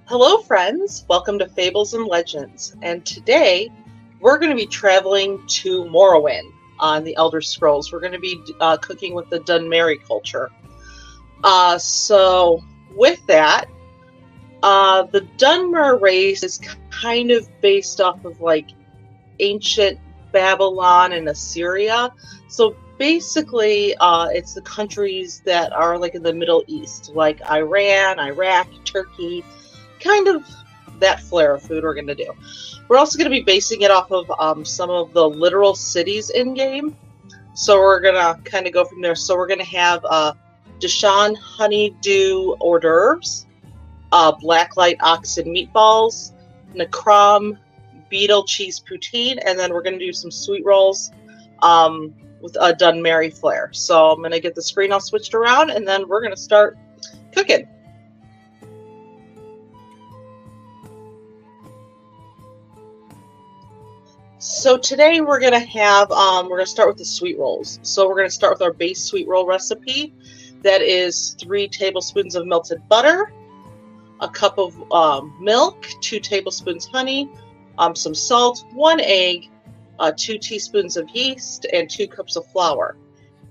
Hello friends, welcome to Fables and Legends, and today we're going to be traveling to Morrowind on the Elder Scrolls. We're going to be cooking with the Dunmeri culture. So with that, the Dunmer race is kind of based off of like ancient Babylon and Assyria. So basically, it's the countries that are like in the Middle East, like Iran, Iraq, Turkey, kind of that flair of food we're going to do. We're also going to be basing it off of some of the literal cities in game. So we're going to kind of go from there. So we're going to have Deshaan Honeydew Hors d'oeuvres, Blacklight Oxen Meatballs, Necrom Beetle Cheese Poutine, and then we're going to do some sweet rolls with a Dunmeri flair. So I'm going to get the screen all switched around, and then we're going to start cooking. So today we're going to start with the sweet rolls. So we're going to start with our base sweet roll recipe. That is 3 tablespoons of melted butter, a cup of milk, 2 tablespoons honey, some salt, 1 egg, 2 teaspoons of yeast, and 2 cups of flour.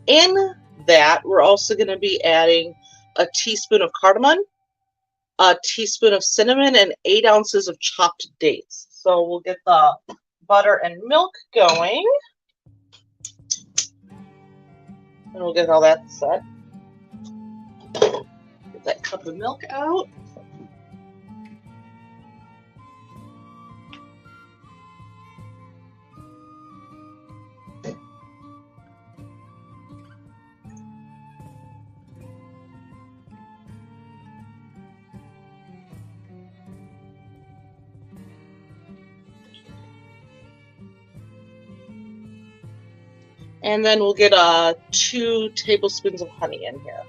In that, we're also going to be adding a teaspoon of cardamom, a teaspoon of cinnamon, and 8 ounces of chopped dates. So we'll get the butter and milk going, and we'll get all that set. Get that cup of milk out. And then we'll get 2 tablespoons of honey in here.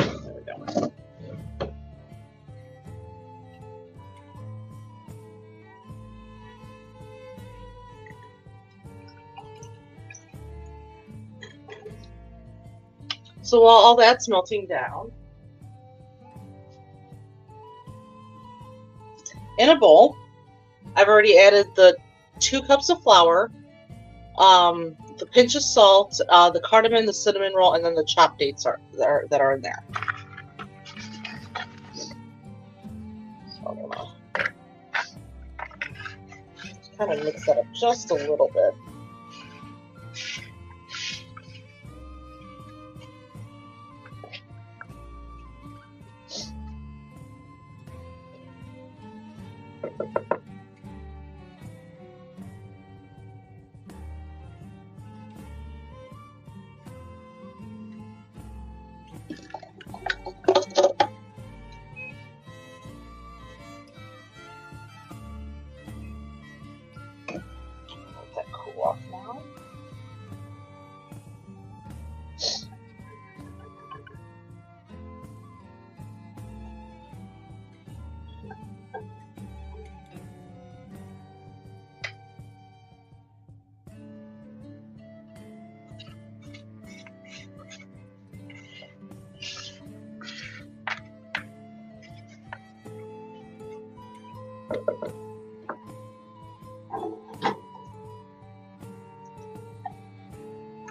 There we go. So while all that's melting down, in a bowl, I've already added the 2 cups of flour, the pinch of salt, the cardamom, the cinnamon roll, and then the chopped dates that are in there. So I'm gonna kind of mix that up just a little bit. Let that cool off now.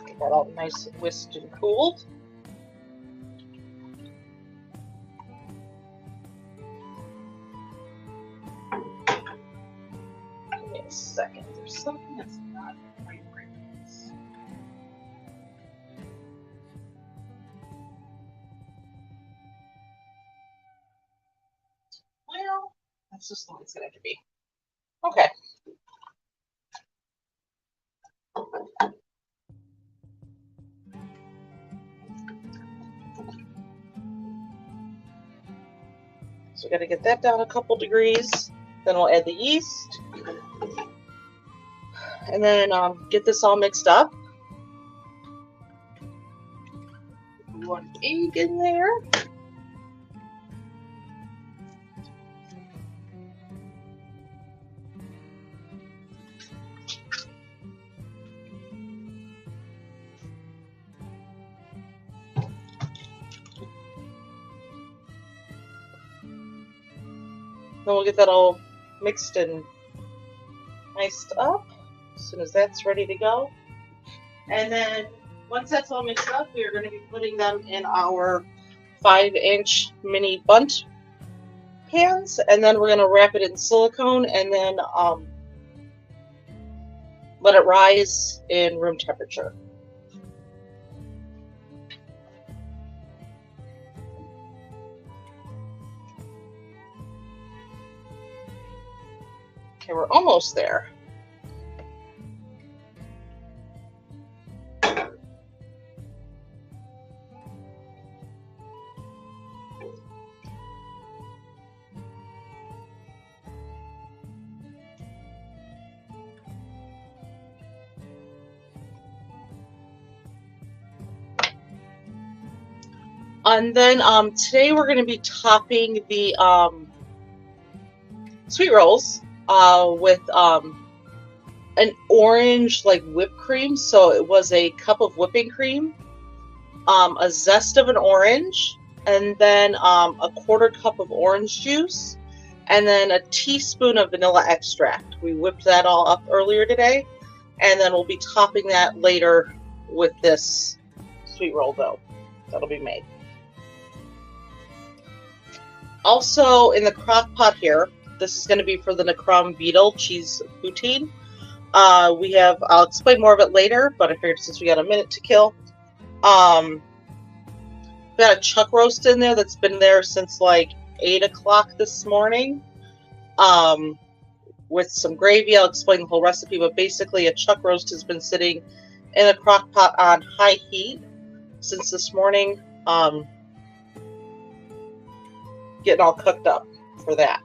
Get that all nice and whisked and cooled. Give me a second. There's something that's not quite right. Well, that's just the way it's going to have to be. Okay. So we got to get that down a couple degrees. Then we'll add the yeast. and then get this all mixed up. 1 egg in there. Then we'll get that all mixed and iced up as soon as that's ready to go. And then once that's all mixed up, we are going to be putting them in our 5-inch mini bundt pans, and then we're going to wrap it in silicone and then let it rise in room temperature. Okay, we're almost there. And then today we're going to be topping the sweet rolls with an orange like whipped cream. So it was a cup of whipping cream, a zest of an orange, and then a 1/4 cup of orange juice, and then a teaspoon of vanilla extract. We whipped that all up earlier today, and then we'll be topping that later with this sweet roll dough that'll be made. Also in the crock pot here, this is going to be for the Necrom Beetle Cheese Poutine. I'll explain more of it later, but I figured since we got a minute to kill, we got a chuck roast in there that's been there since like 8 o'clock this morning, with some gravy. I'll explain the whole recipe, but basically a chuck roast has been sitting in a crock pot on high heat since this morning, getting all cooked up for that.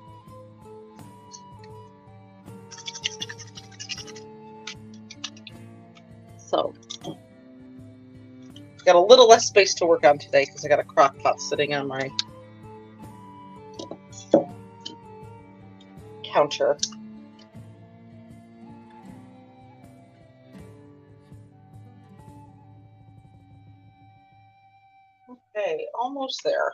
So, got a little less space to work on today because I got a crock pot sitting on my counter. Okay, almost there.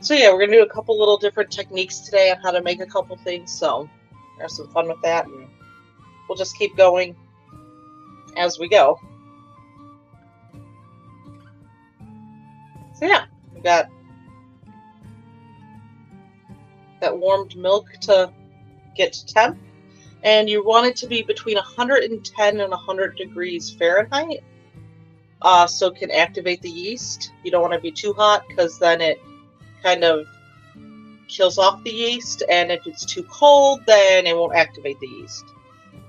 So yeah, we're going to do a couple little different techniques today on how to make a couple things, so have some fun with that, and we'll just keep going as we go. So yeah, we got that warmed milk to get to temp, and you want it to be between 110 and 100 degrees Fahrenheit, so it can activate the yeast. You don't want to be too hot because then it kind of kills off the yeast, and if it's too cold, then it won't activate the yeast.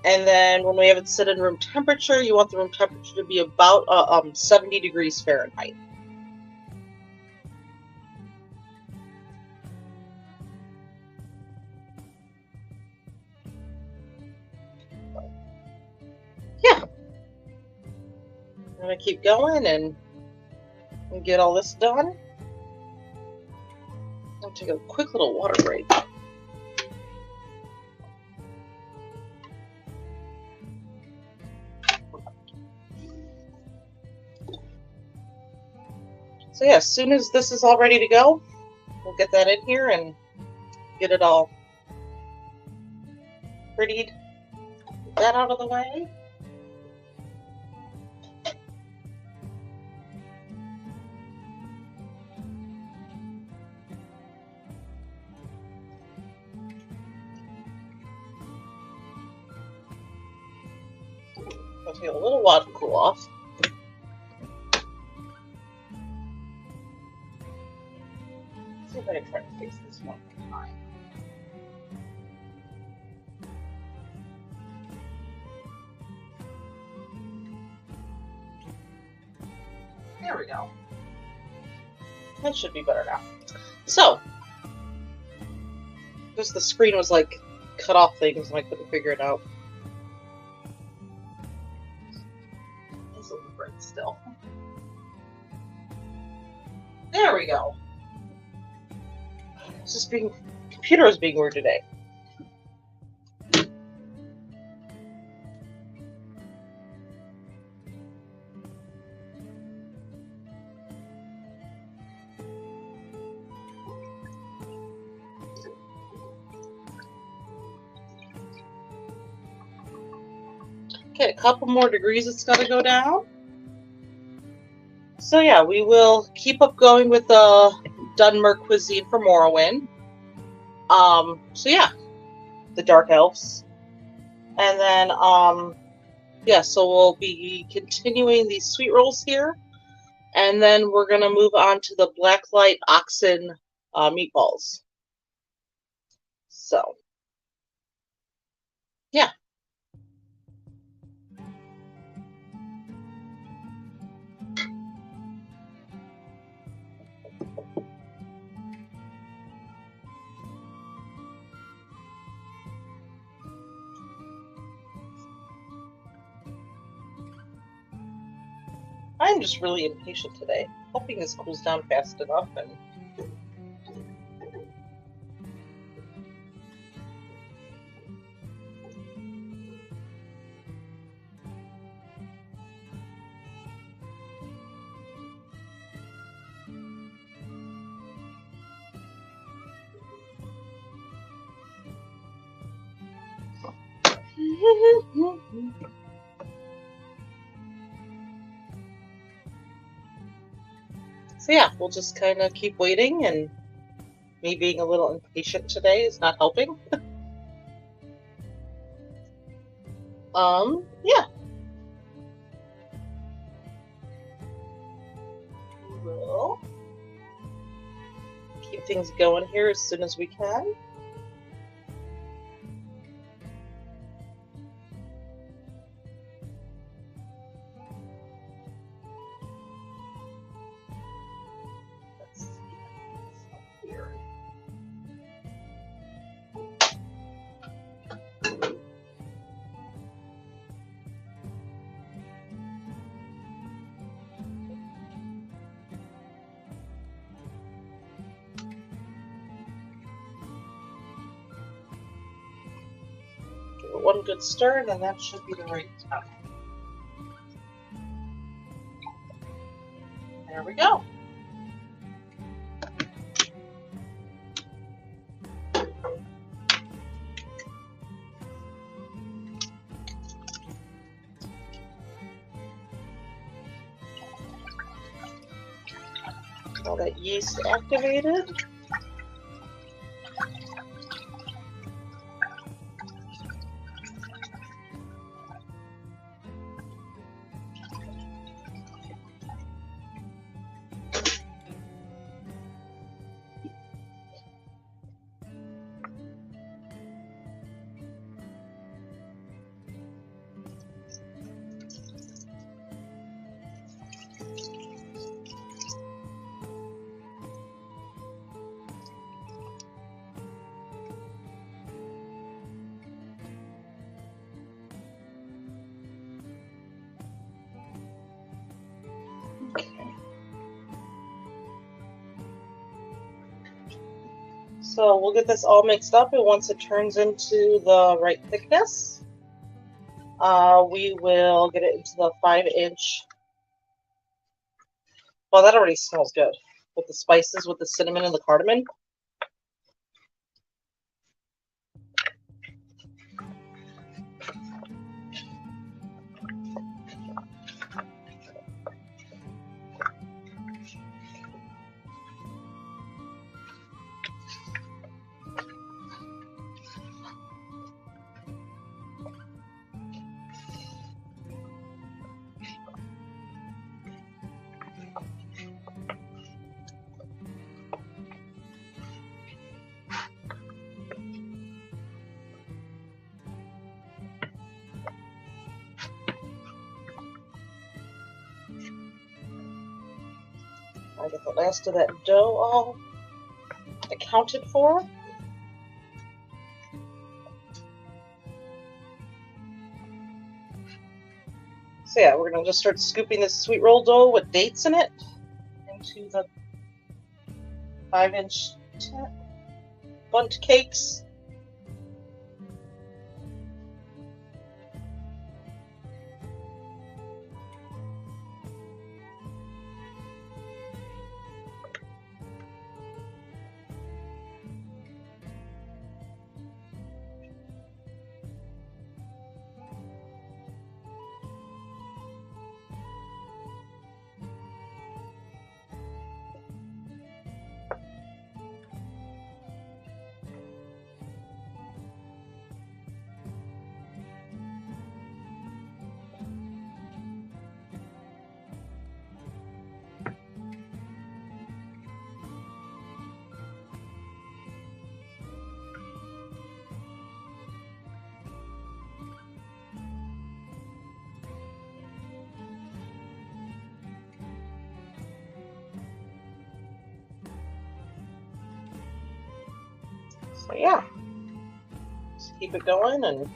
And then when we have it sit in room temperature, you want the room temperature to be about 70 degrees Fahrenheit. Yeah, I'm gonna keep going and get all this done. I'll take a quick little water break. So yeah, as soon as this is all ready to go, we'll get that in here and get it all prettied. Get that out of the way. I'll take a little while to cool off. Let's see if I can try to face this one more time. There we go. That should be better now. So, just the screen was like cut off things and I couldn't figure it out. It's a little bright still. There we go. It's just computer is being weird today. Okay, a couple more degrees it's got to go down. So yeah, we will keep up going with the Dunmer cuisine for Morrowind. So yeah, the Dark Elves. And then, yeah, so we'll be continuing these sweet rolls here. And then we're going to move on to the Blacklight Oxen meatballs. So, yeah. I'm just really impatient today. Hoping this cools down fast enough and so yeah, we'll just kind of keep waiting, and me being a little impatient today is not helping. Yeah. We'll keep things going here as soon as we can. One good stir, and then that should be the right time. There we go. All that yeast activated. So we'll get this all mixed up, and once it turns into the right thickness, we will get it into the 5-inch. Well, that already smells good with the spices, with the cinnamon and the cardamom. I get the last of that dough all accounted for. So yeah, we're going to just start scooping this sweet roll dough with dates in it into the 5-inch bundt cakes. So yeah, just keep it going and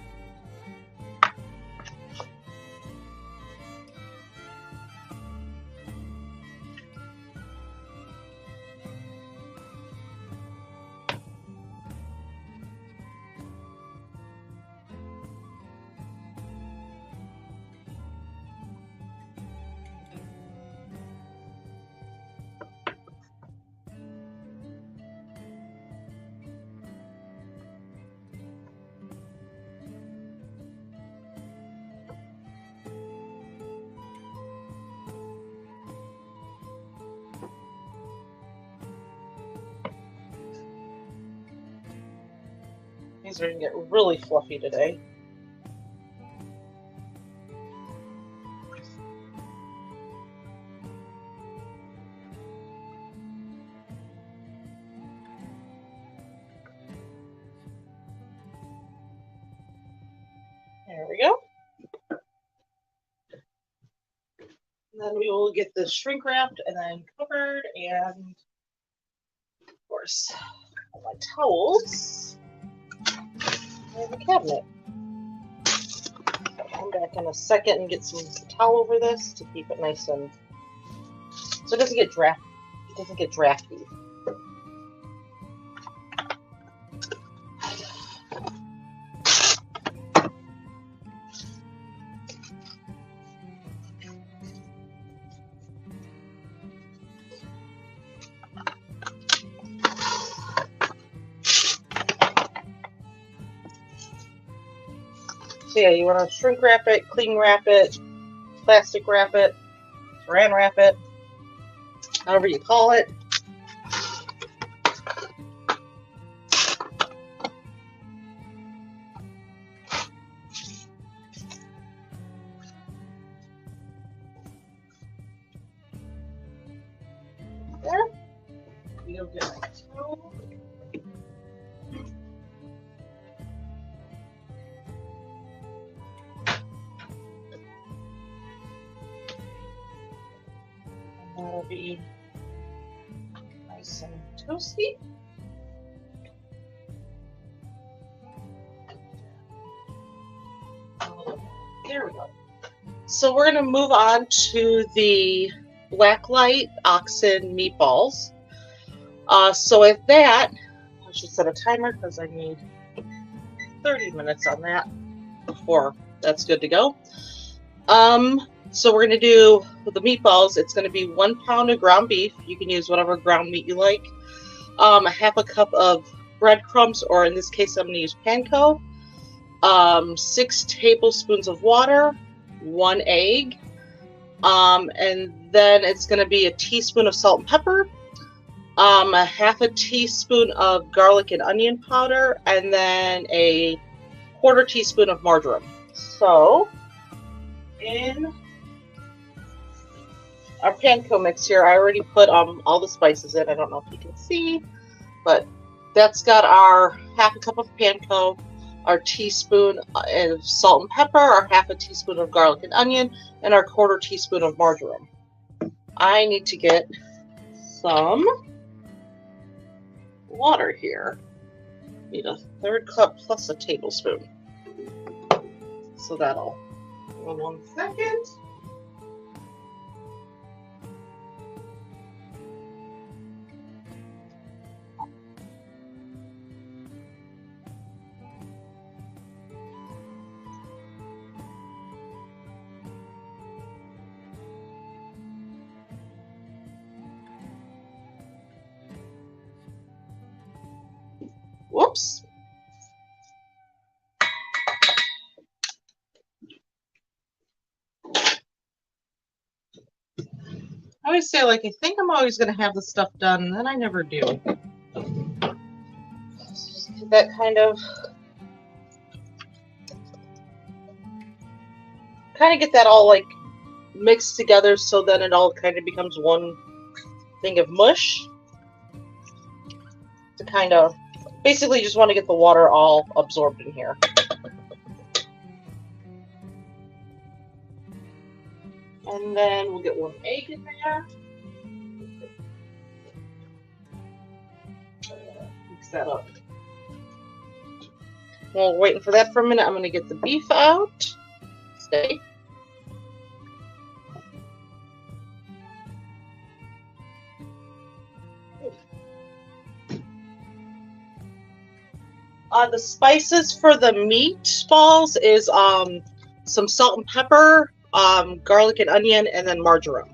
these are going to get really fluffy today. There we go. And then we will get this shrink wrapped and then covered, and of course, all my towels in the cabinet. I'll come back in a second and get some towel over this to keep it nice and so it doesn't get drafty. So yeah, you want to shrink wrap it, cling wrap it, plastic wrap it, saran wrap it, however you call it. There. You'll get my towel. That'll be nice and toasty. There we go. So we're going to move on to the Blacklight Oxen meatballs. So with that, I should set a timer because I need 30 minutes on that before that's good to go. So we're going to do, with the meatballs, it's going to be 1 pound of ground beef. You can use whatever ground meat you like. A half a cup of breadcrumbs, or in this case, I'm going to use panko. 6 tablespoons of water, 1 egg. And then it's going to be a teaspoon of salt and pepper. A half a teaspoon of garlic and onion powder, and then a 1/4 teaspoon of marjoram. So, in our panko mix here, I already put all the spices in. I don't know if you can see, but that's got our half a cup of panko, our teaspoon of salt and pepper, our half a teaspoon of garlic and onion, and our 1/4 teaspoon of marjoram. I need to get some water here. Need a third cup plus a tablespoon. So that'll, hold on 1 second. Whoops. I always say, like, I think I'm always going to have this stuff done, and then I never do. Just get that kind of get that all, like, mixed together so then it all kind of becomes one thing of mush. To kind of, basically just want to get the water all absorbed in here. And then we'll get 1 egg in there. Mix that up. While we're waiting for that for a minute, I'm going to get the beef out. Steak. The spices for the meatballs is some salt and pepper, garlic and onion, and then marjoram.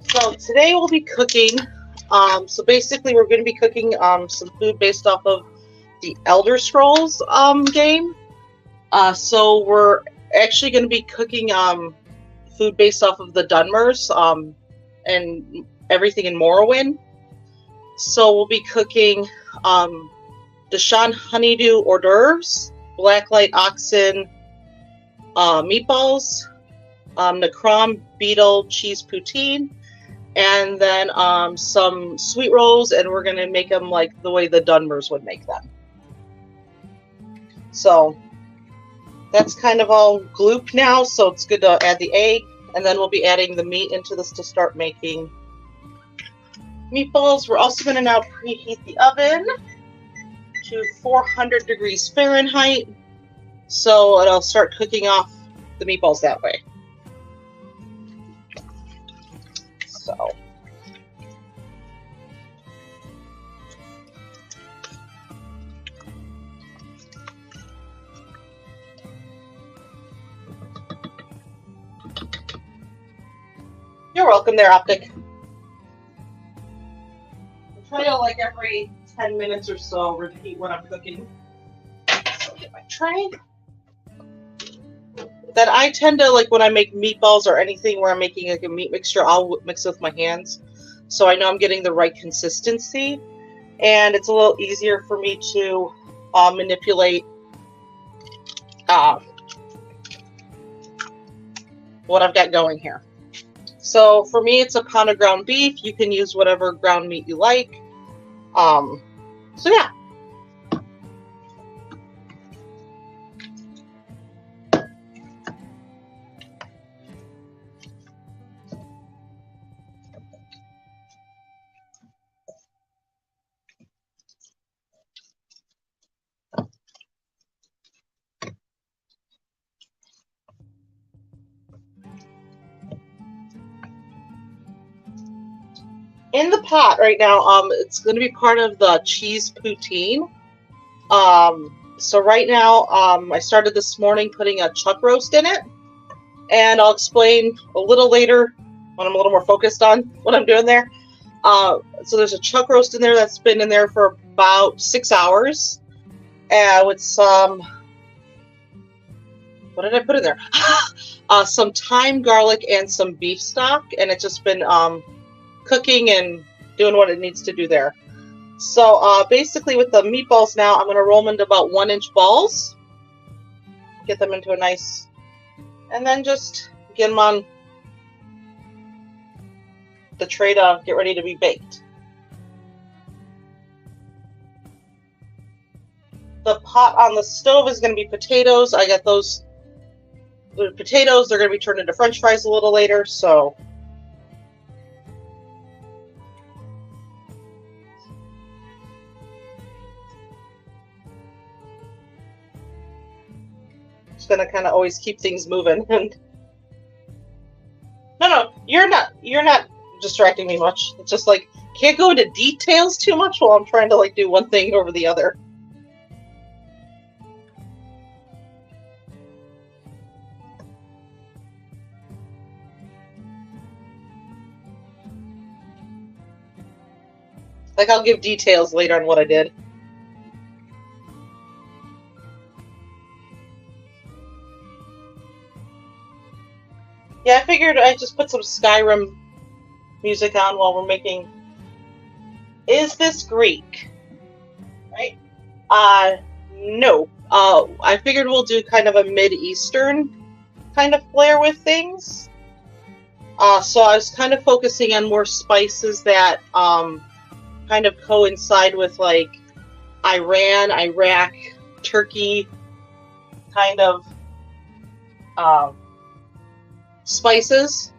So today we'll be cooking, so basically we're going to be cooking some food based off of the Elder Scrolls game. So we're actually going to be cooking food based off of the Dunmers and everything in Morrowind. So we'll be cooking Deshaan Honeydew Hors d'oeuvres, Blacklight Oxen meatballs, Necrom Beetle Cheese Poutine, and then some sweet rolls, and we're going to make them like the way the Dunmers would make them. So that's kind of all gloop now, so it's good to add the egg, and then we'll be adding the meat into this to start making meatballs. We're also going to now preheat the oven to 400 degrees Fahrenheit, so it'll start cooking off the meatballs that way. So you're welcome there, Optic. I try to, like, every 10 minutes or so repeat what I'm cooking. So get my tray. Then I tend to, like, when I make meatballs or anything where I'm making like a meat mixture, I'll mix it with my hands, so I know I'm getting the right consistency, and it's a little easier for me to manipulate what I've got going here. So for me, it's a pound of ground beef. You can use whatever ground meat you like. So yeah. In the pot right now, it's going to be part of the cheese poutine. So right now, I started this morning putting a chuck roast in it, and I'll explain a little later when I'm a little more focused on what I'm doing there. So there's a chuck roast in there that's been in there for about 6 hours, with some, what did I put in there? Some thyme, garlic, and some beef stock, and it's just been cooking and doing what it needs to do there. So basically with the meatballs now, I'm going to roll them into about 1-inch balls, get them into a nice, and then just get them on the tray to get ready to be baked. The pot on the stove is going to be potatoes. I got those potatoes. They're going to be turned into French fries a little later, so Just gonna kind of always keep things moving. No, you're not distracting me much. It's just like, can't go into details too much while I'm trying to like do one thing over the other. Like, I'll give details later on what I did. Yeah, I figured I'd just put some Skyrim music on while we're making... Is this Greek? Right? No. I figured we'll do kind of a Mid-Eastern kind of flair with things. So I was kind of focusing on more spices that kind of coincide with like Iran, Iraq, Turkey kind of spices.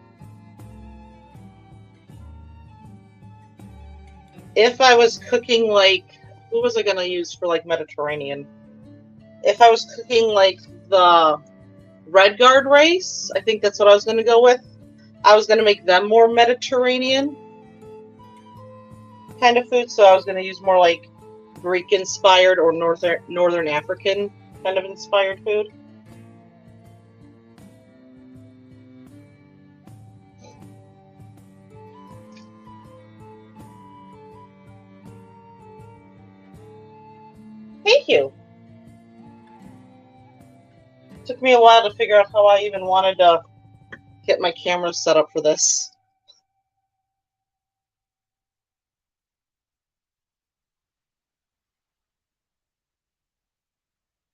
If I was cooking like, who was I going to use for like Mediterranean? If I was cooking like the Red Guard race, I think that's what I was going to go with. I was going to make them more Mediterranean kind of food, so I was going to use more like Greek-inspired or Northern African kind of inspired food. Thank you. It took me a while to figure out how I even wanted to get my camera set up for this.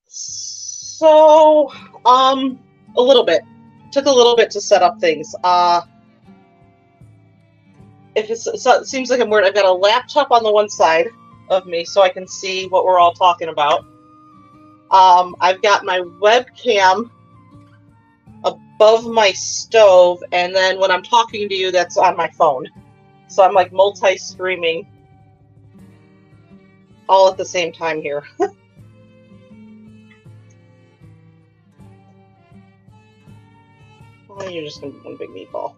So, a little bit. Took a little bit to set up things. It seems like I'm weird. I've got a laptop on the one side of me so I can see what we're all talking about. I've got my webcam above my stove, and then when I'm talking to you, that's on my phone. So I'm like multi-streaming all at the same time here. Oh, you're just going to be one big meatball.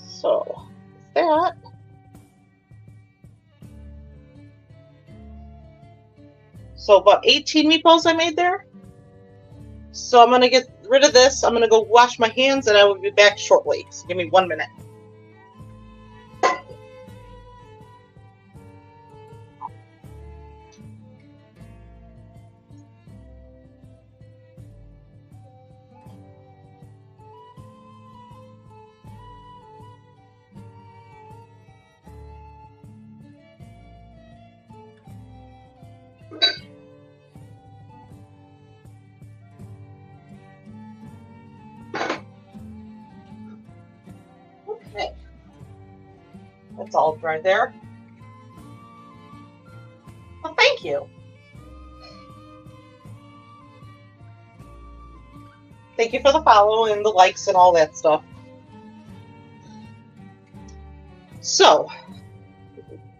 So, that. So about 18 meatballs I made there. So I'm going to get rid of this. I'm going to go wash my hands and I will be back shortly. So give me 1 minute. Okay. That's all dry there. Well, thank you. Thank you for the follow and the likes and all that stuff. So,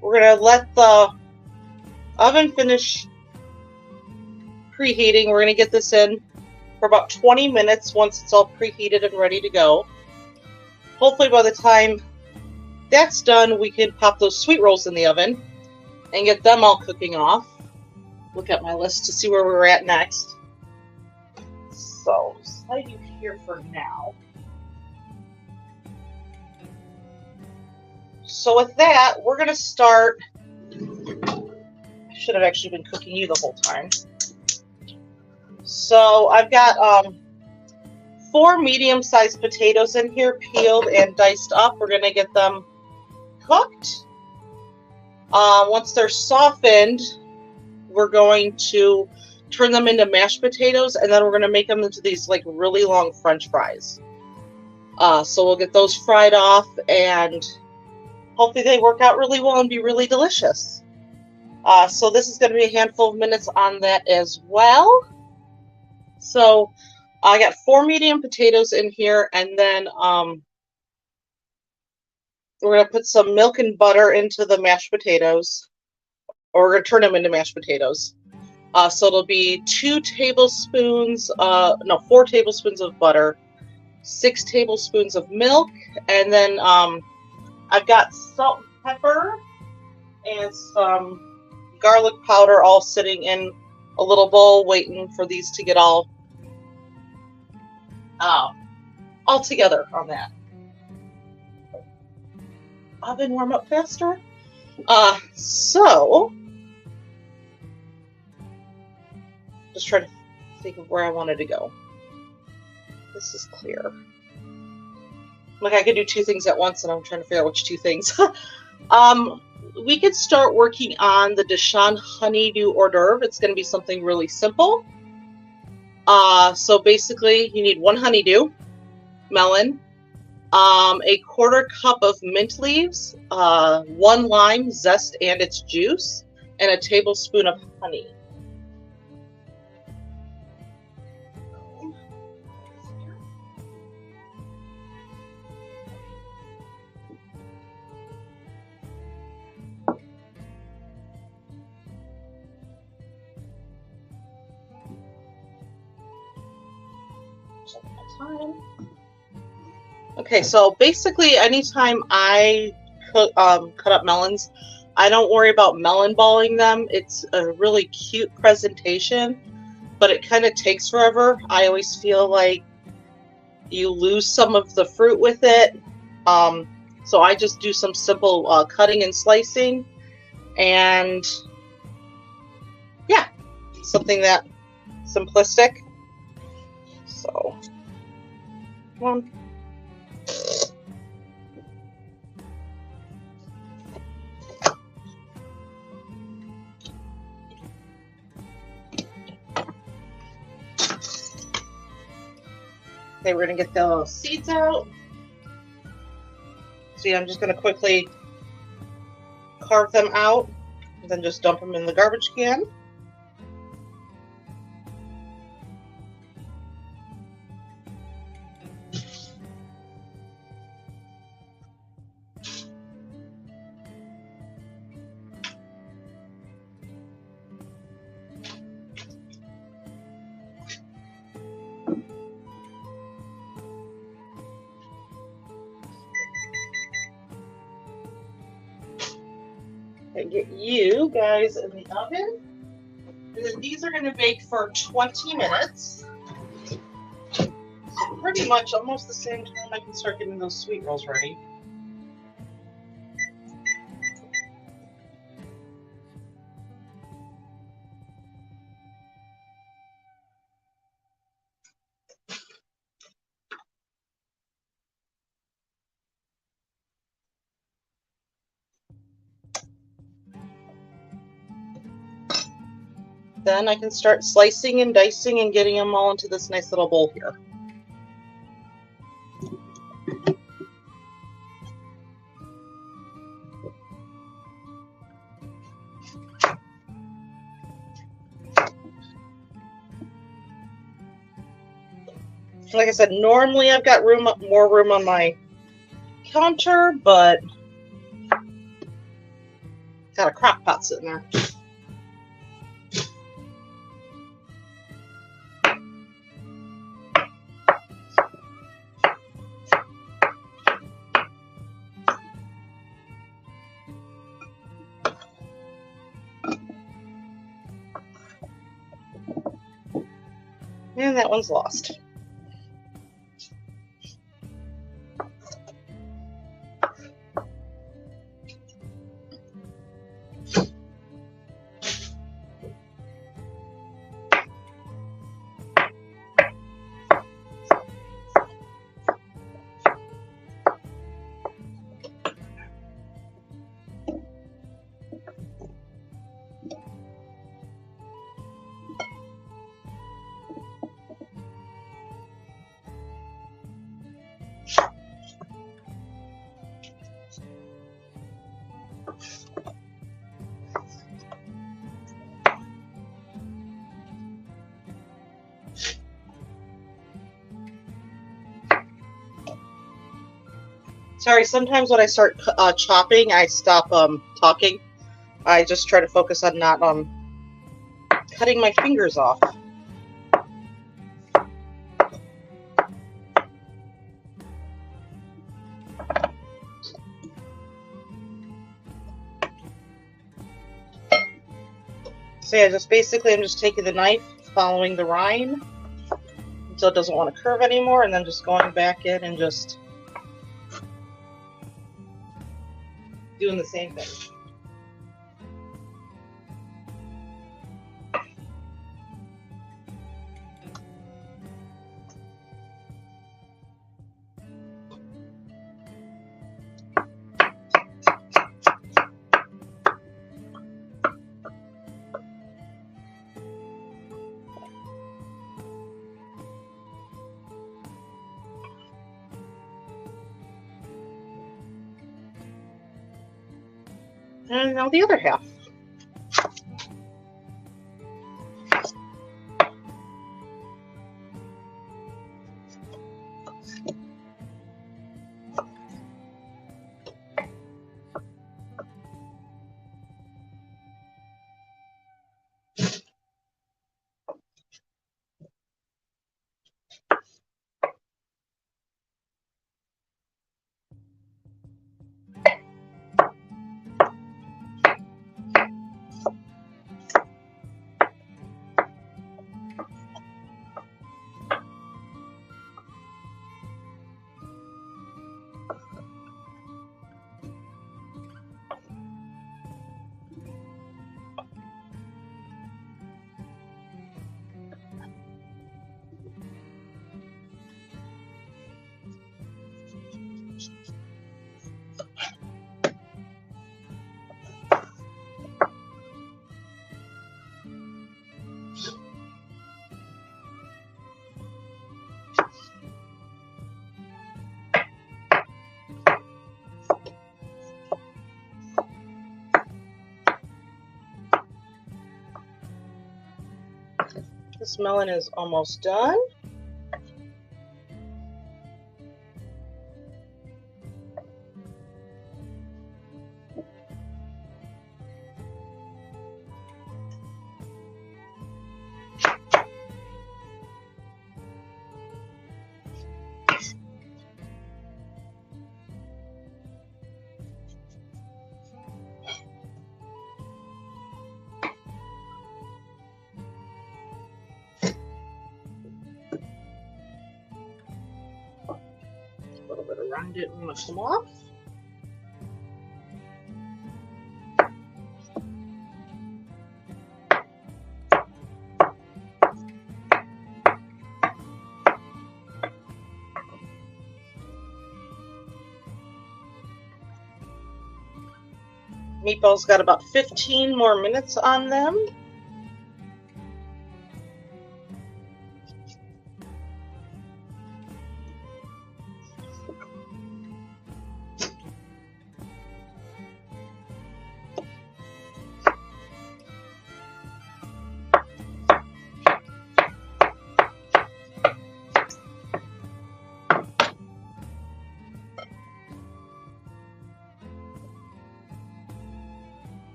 we're going to let the oven finish preheating. We're going to get this in for about 20 minutes once it's all preheated and ready to go. Hopefully by the time that's done, we can pop those sweet rolls in the oven and get them all cooking off. Look at my list to see where we're at next. So, slide you here for now. So with that, we're going to start. I should have actually been cooking you the whole time. So I've got 4 medium-sized potatoes in here, peeled and diced up. We're going to get them cooked. Once they're softened, we're going to turn them into mashed potatoes, and then we're going to make them into these like really long French fries. So we'll get those fried off, and hopefully they work out really well and be really delicious. So this is going to be a handful of minutes on that as well. So I got 4 medium potatoes in here, and then we're going to put some milk and butter into the mashed potatoes, or we're going to turn them into mashed potatoes. So it'll be 4 tablespoons of butter, 6 tablespoons of milk, and then I've got salt and pepper and some garlic powder all sitting in a little bowl waiting for these to get all together on that. Oven warm up faster. So just trying to think of where I wanted to go. This is clear. Like I could do 2 things at once, and I'm trying to figure out which 2 things. We could start working on the Deshaan Honeydew Hors d'oeuvre. It's going to be something really simple. So basically, you need 1 honeydew melon, a 1/4 cup of mint leaves, 1 lime, zest and its juice, and a tablespoon of honey. Okay, so basically anytime I cut up melons, I don't worry about melon balling them. It's a really cute presentation, but it kind of takes forever. I always feel like you lose some of the fruit with it. So I just do some simple cutting and slicing, and yeah, something that simplistic. So, come on. Okay, we're going to get the little seeds out. See, I'm just going to quickly carve them out and then just dump them in the garbage can. And get you guys in the oven. And then these are going to bake for 20 minutes. So pretty much almost the same time I can start getting those sweet rolls ready. Then I can start slicing and dicing and getting them all into this nice little bowl here. Like I said, normally I've got more room on my counter, but got a crock pot sitting there. And that one's lost. Sorry, sometimes when I start chopping, I stop talking. I just try to focus on not cutting my fingers off. So yeah, just basically I'm just taking the knife, following the rind until it doesn't want to curve anymore, and then just going back in and just doing the same thing. And now the other half. This melon is almost done. A little bit around it and mush them off. Meatballs got about 15 more minutes on them.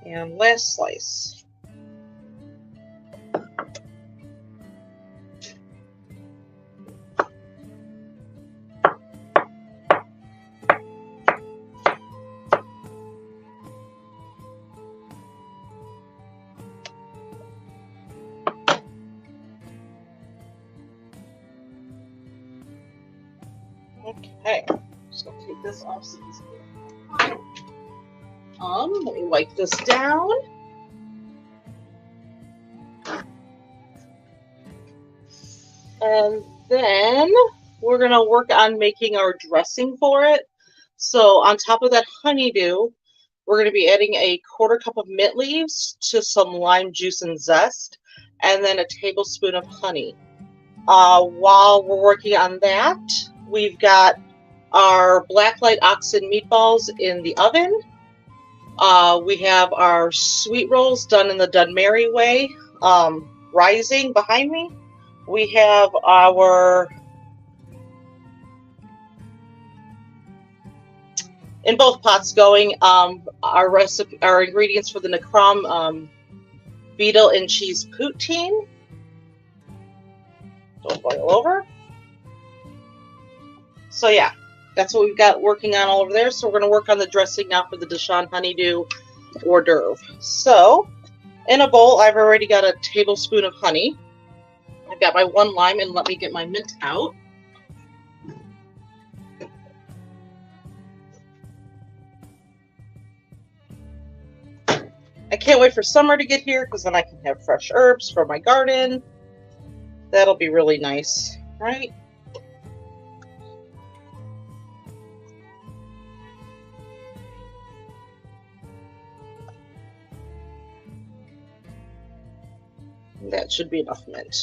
And last slice. Okay, just gonna take this off so it's good. Let me wipe this down. And then we're gonna work on making our dressing for it. So on top of that honeydew, we're gonna be adding a 1/4 cup of mint leaves to some lime juice and zest, and then a tablespoon of honey. While we're working on that, we've got our Blacklight Oxen meatballs in the oven. We have our sweet rolls done in the Dunmeri way, rising behind me. we have our, in both pots going, our ingredients for the Necrom Beetle and Cheese Poutine. Don't boil over. So yeah, that's what we've got working on all over there. So we're going to work on the dressing now for the Deshaan Honeydew Hors d'oeuvre. So in a bowl, I've already got a tablespoon of honey. I've got my 1 lime, and let me get my mint out. I can't wait for summer to get here because then I can have fresh herbs from my garden. That'll be really nice, right? That should be enough mint.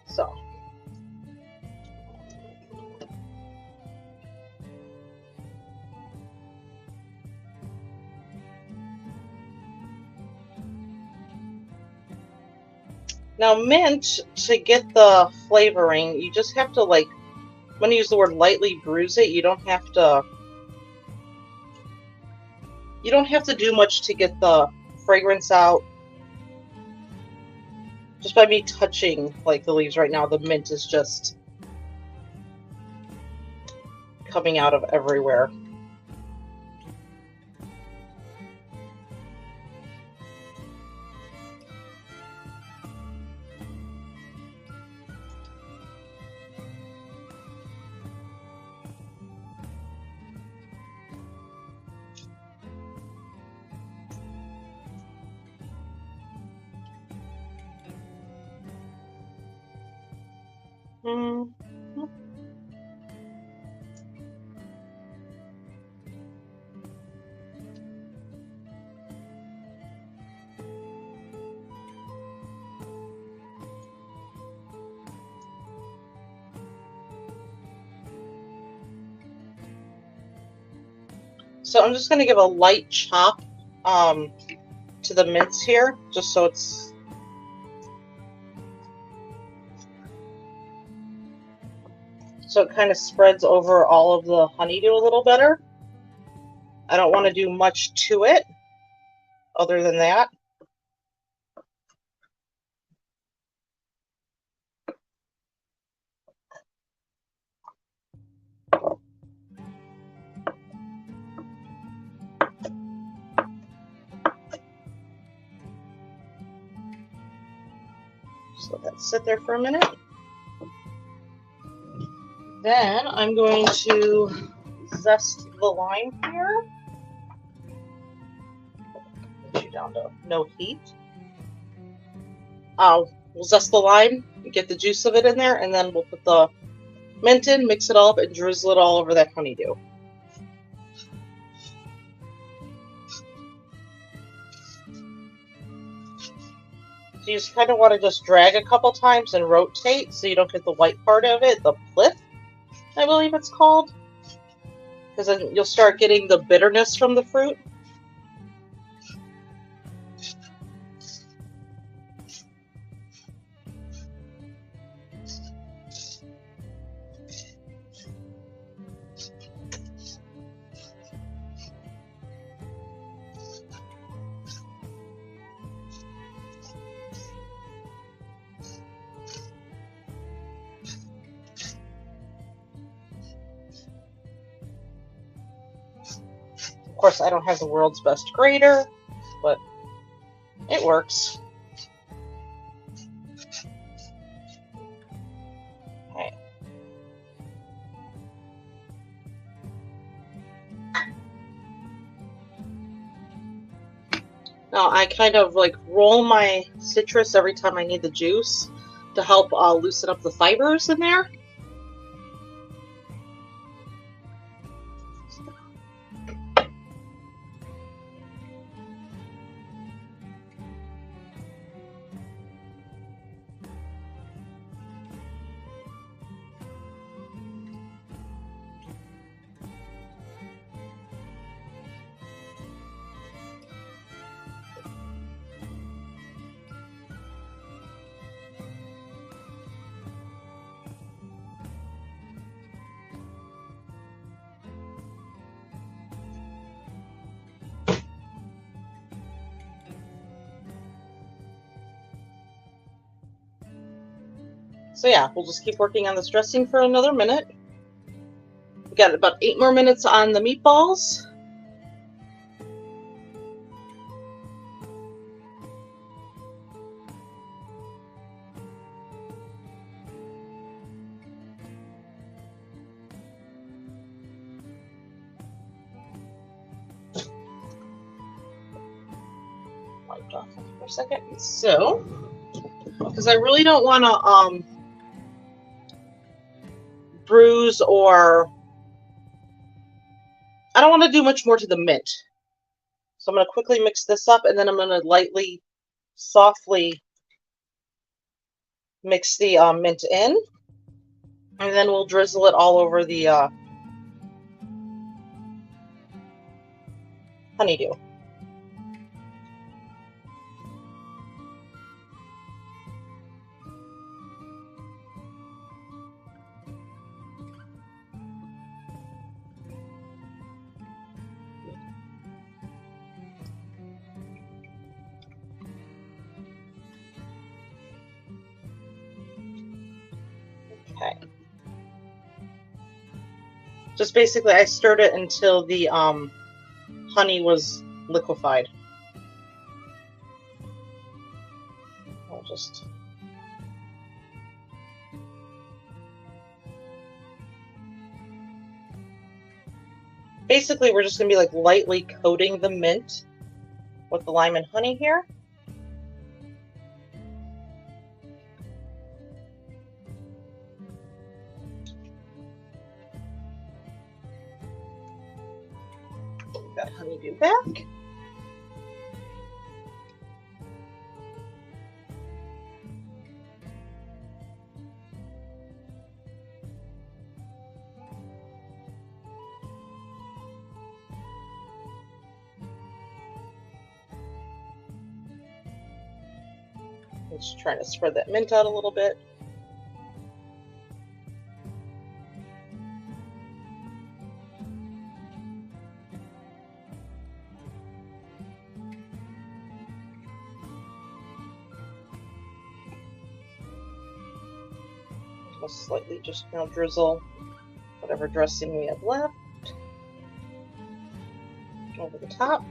So. Now mint, to get the flavoring, you just have to, like, I'm going to use the word lightly bruise it. You don't have to do much to get the fragrance out. Just by me touching, like, the leaves right now, the mint is just coming out of everywhere. So I'm just going to give a light chop to the mince here, just so it's it kind of spreads over all of the honeydew a little better. I don't want to do much to it other than that. Just let that sit there for a minute. Then I'm going to zest the lime here. Put you down to no heat. We'll zest the lime, get the juice of it in there, and then we'll put the mint in, mix it all up, and drizzle it all over that honeydew. So you just kind of want to just drag a couple times and rotate so you don't get the white part of it, the plith, I believe it's called. Because then you'll start getting the bitterness from the fruit. Of course, I don't have the world's best grater, but it works. Okay. Now I kind of like roll my citrus every time I need the juice to help loosen up the fibers in there. So yeah, we'll just keep working on this dressing for another minute. We got about 8 more minutes on the meatballs. Wiped off for a second. So, because I really don't want to bruise or I don't want to do much more to the mint. So I'm going to quickly mix this up and then I'm going to lightly, softly mix the mint in. And then we'll drizzle it all over the honeydew. Okay. Just basically, I stirred it until the honey was liquefied. I'll just... Basically, we're just going to be like lightly coating the mint with the lime and honey here. Got honeydew back. Just trying to spread that mint out a little bit. I'll slightly just drizzle whatever dressing we have left over the top.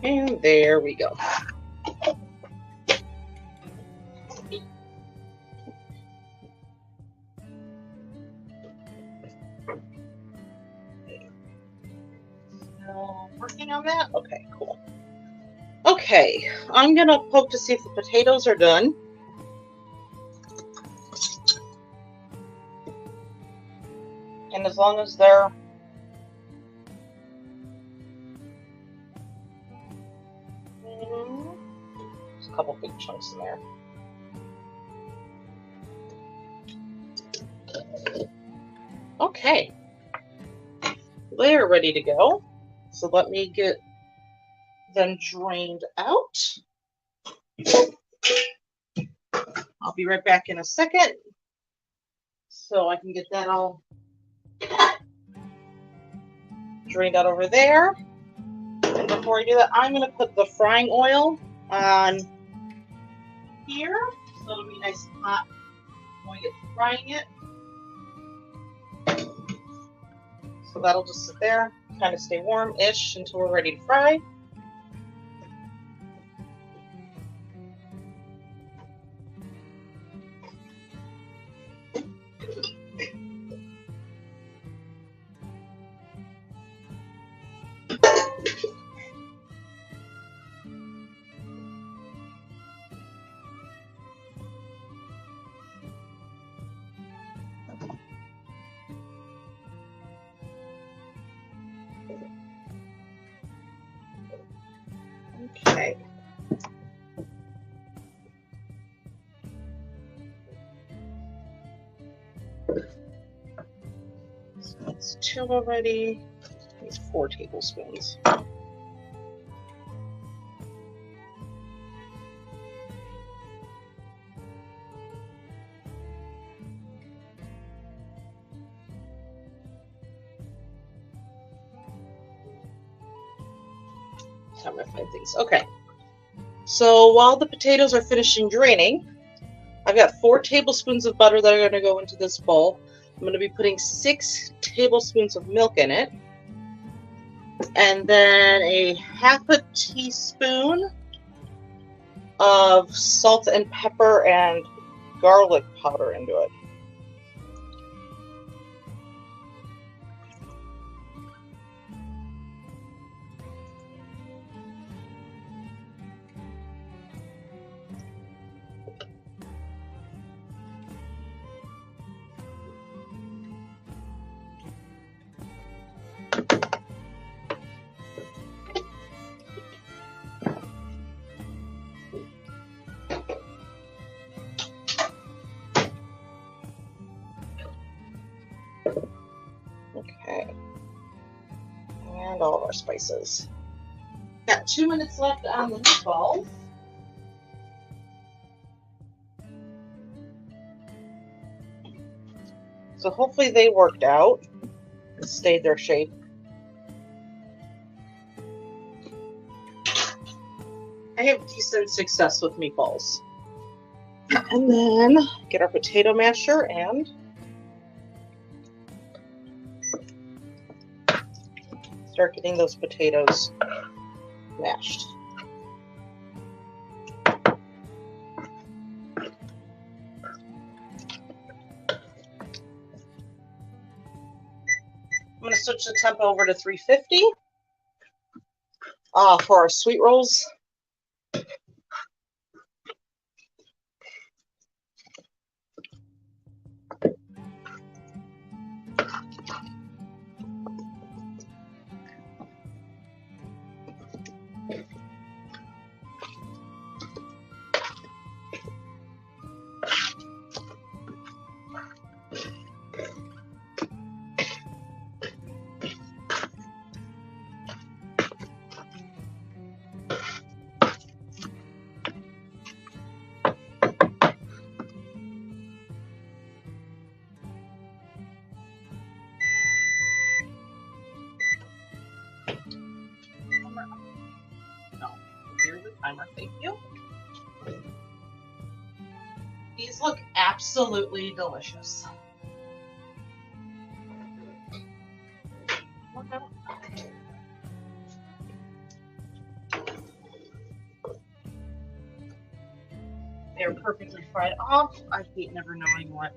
And there we go. Working on that? Okay, cool. Okay, I'm gonna poke to see if the potatoes are done. And as long as they're there's a couple big chunks in there. Okay, they're ready to go. So let me get them drained out. I'll be right back in a second so I can get that all drained out over there. And before I do that, I'm going to put the frying oil on here so it'll be nice and hot when we get to frying it. So that'll just sit there, kind of stay warm-ish until we're ready to fry. Okay. So that's 2 already. 4 tablespoons. Time to find things. Okay. So while the potatoes are finishing draining, I've got 4 tablespoons of butter that are going to go into this bowl. I'm going to be putting 6 tablespoons of milk in it. And then a half a teaspoon of salt and pepper and garlic powder into it. Okay. And all of our spices. Got 2 minutes left on the meatballs. So hopefully they worked out and stayed their shape. I have decent success with meatballs. And then get our potato masher and start getting those potatoes mashed. I'm going to switch the temp over to 350 for our sweet rolls. Timer, thank you. These look absolutely delicious. They're perfectly fried off. I hate never knowing what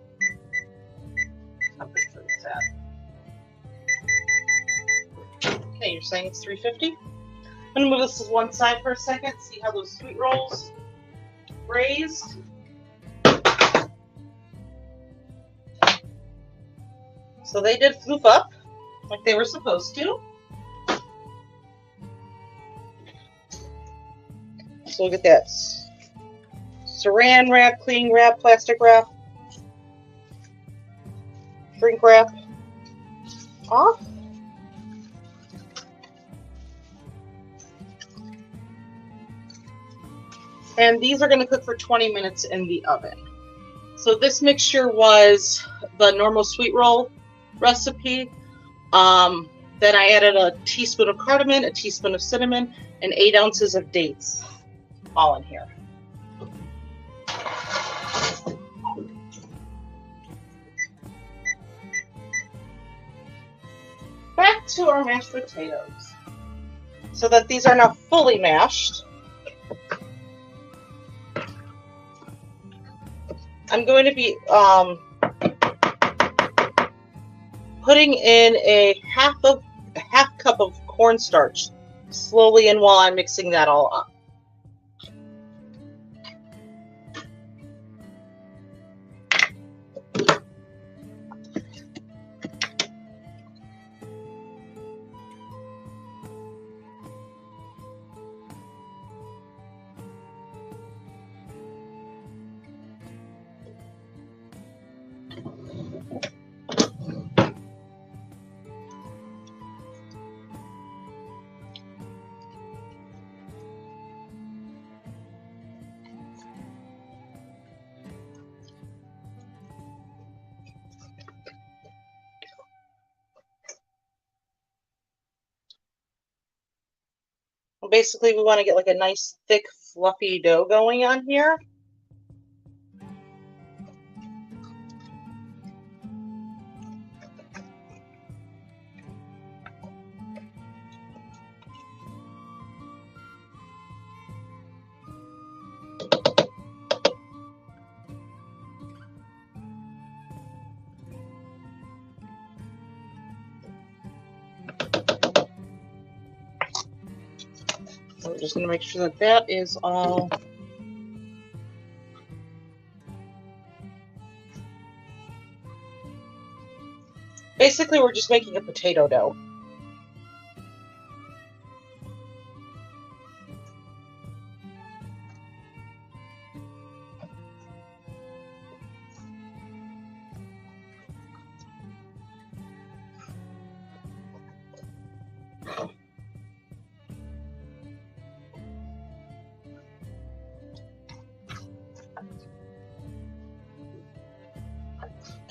temperature it's at. Okay, you're saying it's 350? I'm going to move this to one side for a second, see how those sweet rolls braised. So they did floof up like they were supposed to. So we'll get that saran wrap, cling wrap, plastic wrap, shrink wrap off. And these are going to cook for 20 minutes in the oven. So this mixture was the normal sweet roll recipe. Then I added a teaspoon of cardamom, a teaspoon of cinnamon, and 8 ounces of dates, all in here. Back to our mashed potatoes. So that these are now fully mashed. I'm going to be putting in a half cup of cornstarch slowly and while I'm mixing that all up. basically we want to get like a nice thick fluffy dough going on here. We're just going to make sure that that is all. Basically, we're just making a potato dough.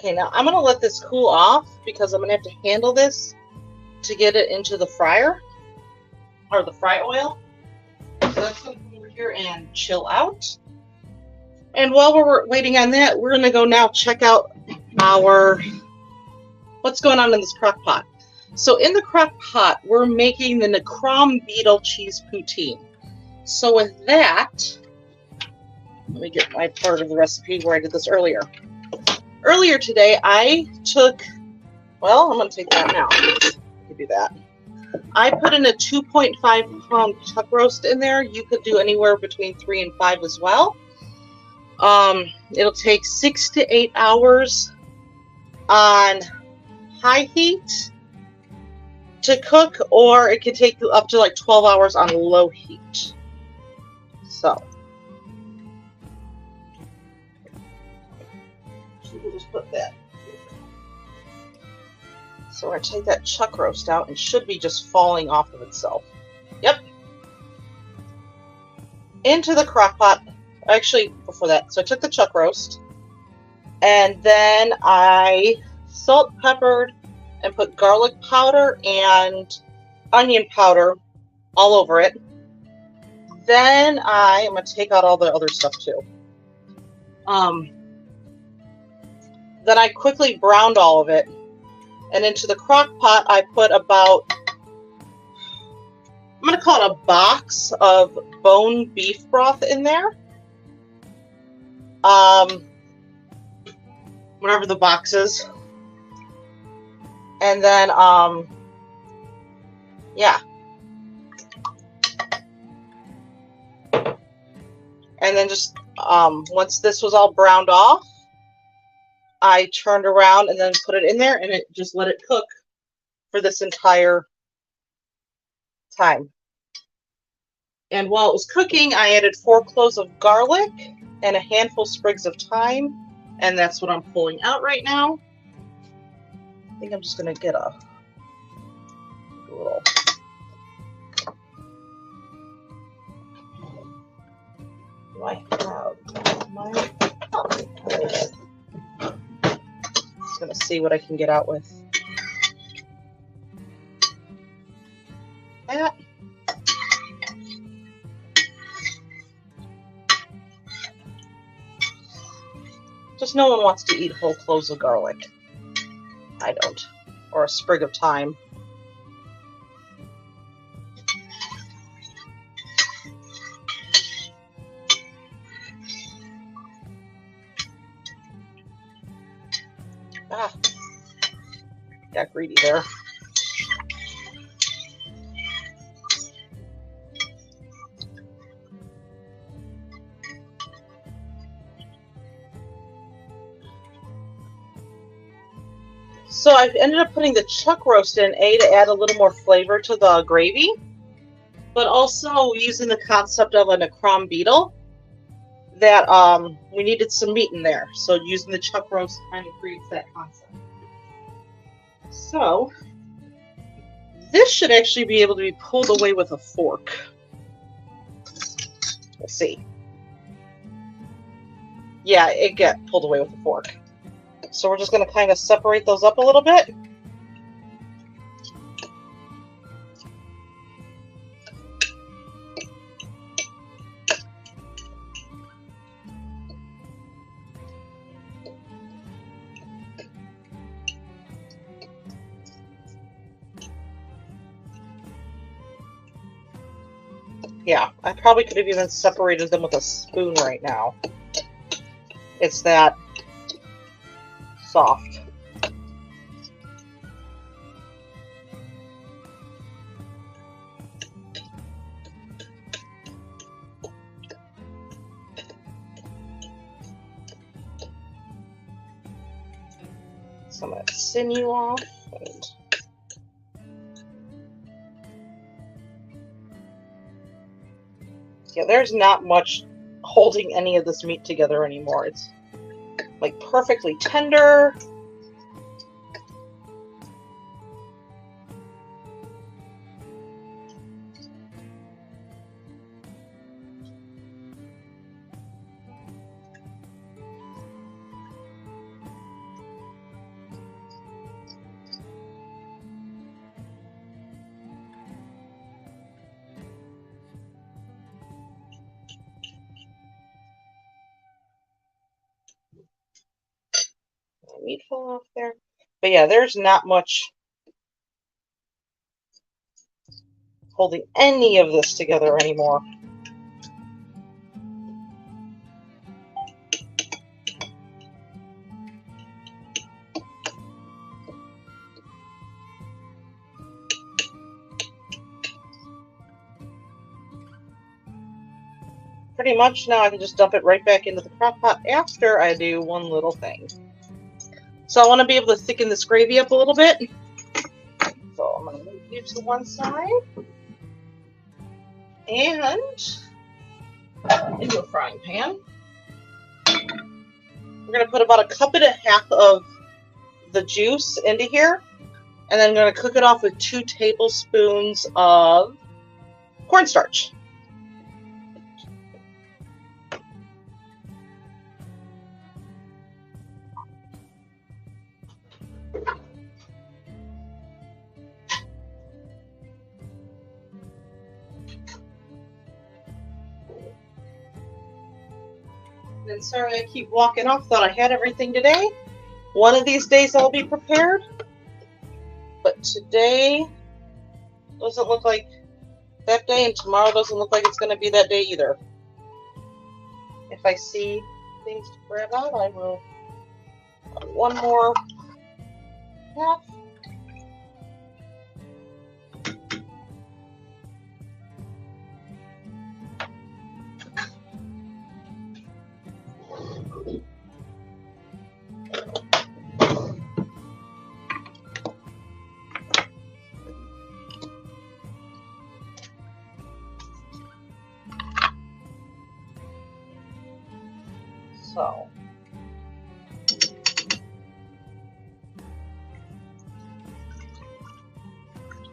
Okay, now I'm going to let this cool off because I'm going to have to handle this to get it into the fryer, or the fry oil. So that's going to come over here and chill out. And while we're waiting on that, we're going to go now check out what's going on in this crock pot. So in the crock pot, we're making the Necrom Beetle Cheese Poutine. So with that, let me get my part of the recipe where I did this earlier. Earlier today, I took, well, I'm going to take that now. I can do that. I put in a 2.5 pound chuck roast in there. You could do anywhere between 3 and 5 as well. It'll take 6 to 8 hours on high heat to cook, or it can take up to like 12 hours on low heat. So we'll just put that. So we're going to take that chuck roast out, and should be just falling off of itself. Yep. Into the crock pot. Actually, before that, so I took the chuck roast, and then I salt, peppered, and put garlic powder and onion powder all over it. Then I am going to take out all the other stuff too. Then I quickly browned all of it, and into the crock pot I put about, I'm going to call it a box of bone beef broth in there. Whatever the box is. And then, yeah. And then just, once this was all browned off, I turned around and then put it in there, and it just let it cook for this entire time. And while it was cooking, I added 4 cloves of garlic and a handful of sprigs of thyme, and that's what I'm pulling out right now. I think I'm just going to get a little. Do I have my? Oh, there it is. Just going to see what I can get out with that. Just no one wants to eat whole cloves of garlic. I don't. Or a sprig of thyme. Ah, got greedy there. So I ended up putting the chuck roast in, to add a little more flavor to the gravy, but also using the concept of a Necrom Beetle, that we needed some meat in there. So using the chuck roast kind of creates that concept. So this should actually be able to be pulled away with a fork. We'll see. Yeah, it got pulled away with a fork. So we're just going to kind of separate those up a little bit. Yeah, I probably could have even separated them with a spoon right now. It's that soft. Some of that sinew off. And yeah, there's not much holding any of this meat together anymore. It's like perfectly tender. Meat fell off there. But yeah, there's not much holding any of this together anymore. Pretty much now I can just dump it right back into the crock pot after I do one little thing. So I want to be able to thicken this gravy up a little bit. So I'm going to move you to one side. And into a frying pan. We're going to put about 1.5 cups of the juice into here. And then I'm going to cook it off with 2 tablespoons of cornstarch. And sorry I keep walking off, thought I had everything today. One of these days I'll be prepared. But today doesn't look like that day, and tomorrow doesn't look like it's going to be that day either. If I see things to grab out, I will put one more half. So,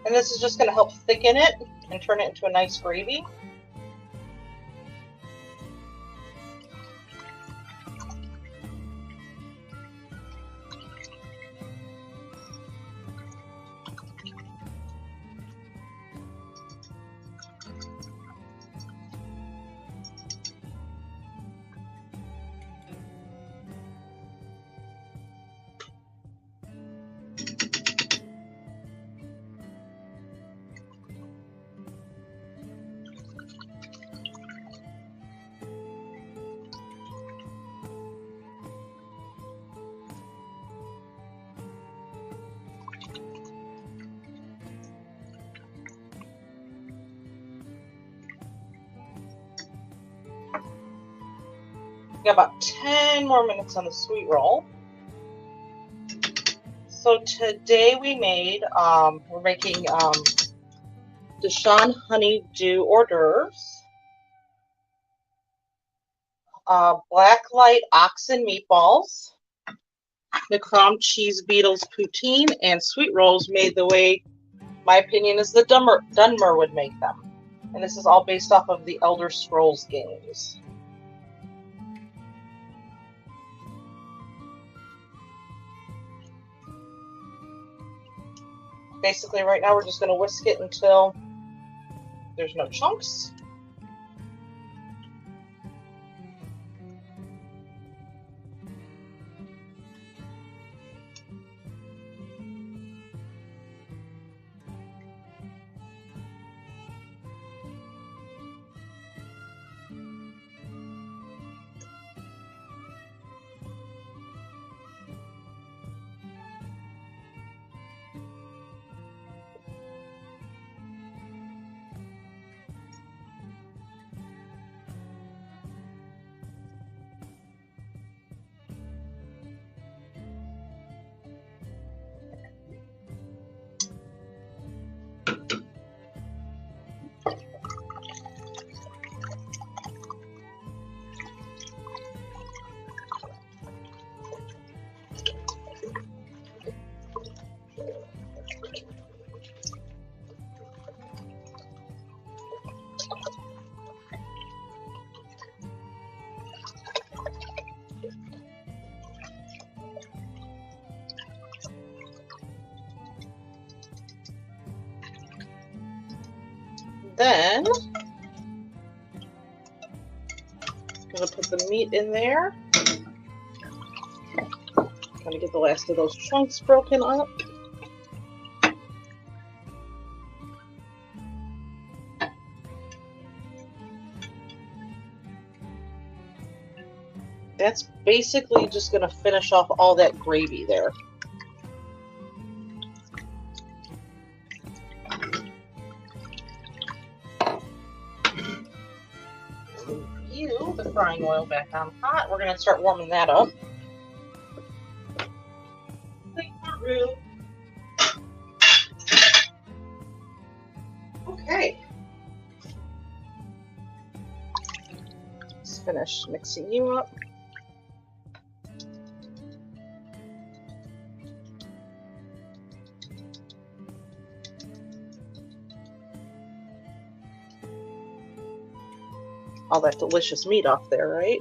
and this is just going to help thicken it and turn it into a nice gravy. Got about 10 more minutes on the sweet roll. So today we made, we're making Deshaan Honeydew Hors d'oeuvres, Blacklight Oxen Meatballs, Necrom Beetle Cheese Poutine, and sweet rolls made the way, my opinion, is the Dunmer would make them. And this is all based off of the Elder Scrolls games. Basically, right now we're just going to whisk it until there's no chunks. then I'm going to put the meat in there. Kind of get the last of those chunks broken up. That's basically just going to finish off all that gravy there. View the frying oil back on hot. We're going to start warming that up. Okay. Let's finish mixing you up. All that delicious meat off there, right?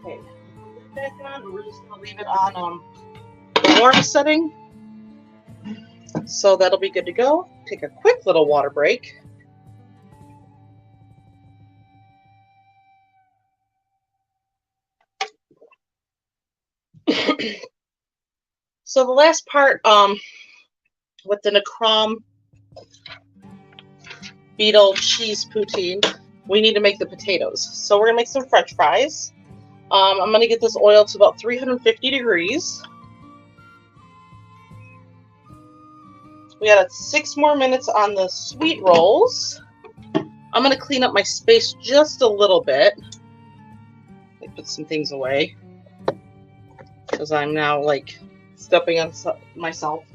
Okay, back on. We're just gonna leave it on the warm setting, so that'll be good to go. Take a quick little water break. So the last part, with the Necrom Beetle Cheese Poutine, we need to make the potatoes. So we're gonna make some French fries. I'm gonna get this oil to about 350 degrees. We got 6 more minutes on the sweet rolls. I'm gonna clean up my space just a little bit. I put some things away because I'm now like stepping on myself.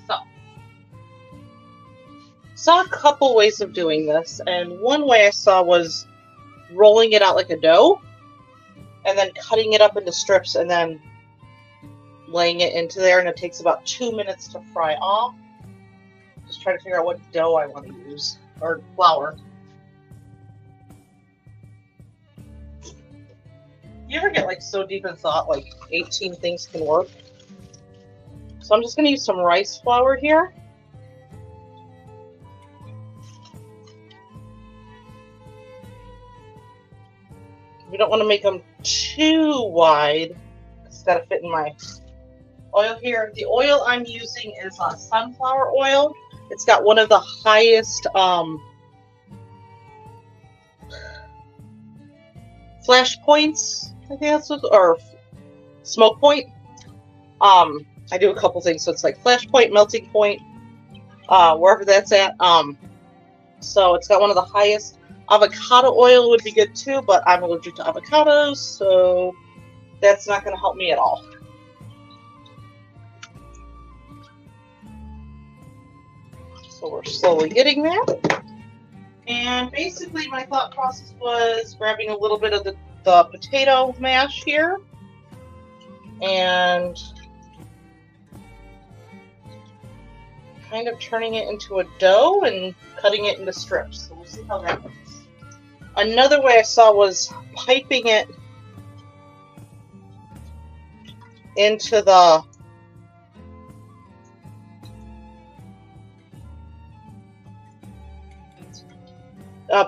So, saw a couple ways of doing this, and one way I saw was rolling it out like a dough and then cutting it up into strips and then laying it into there, and it takes about 2 minutes to fry off. Just trying to figure out what dough I want to use, or flour. You ever get like so deep in thought, like 18 things can work? So I'm just going to use some rice flour here. We don't want to make them too wide. It's got to fit in my oil here. The oil I'm using is sunflower oil. It's got one of the highest flash points, I think that's what, or smoke point. I do a couple things, so it's like flash point, melting point, wherever that's at. So it's got one of the highest. Avocado oil would be good too, but I'm allergic to avocados, so that's not going to help me at all. So we're slowly getting there. And basically my thought process was grabbing a little bit of the potato mash here and kind of turning it into a dough and cutting it into strips. So we'll see how that goes. Another way I saw was piping it into the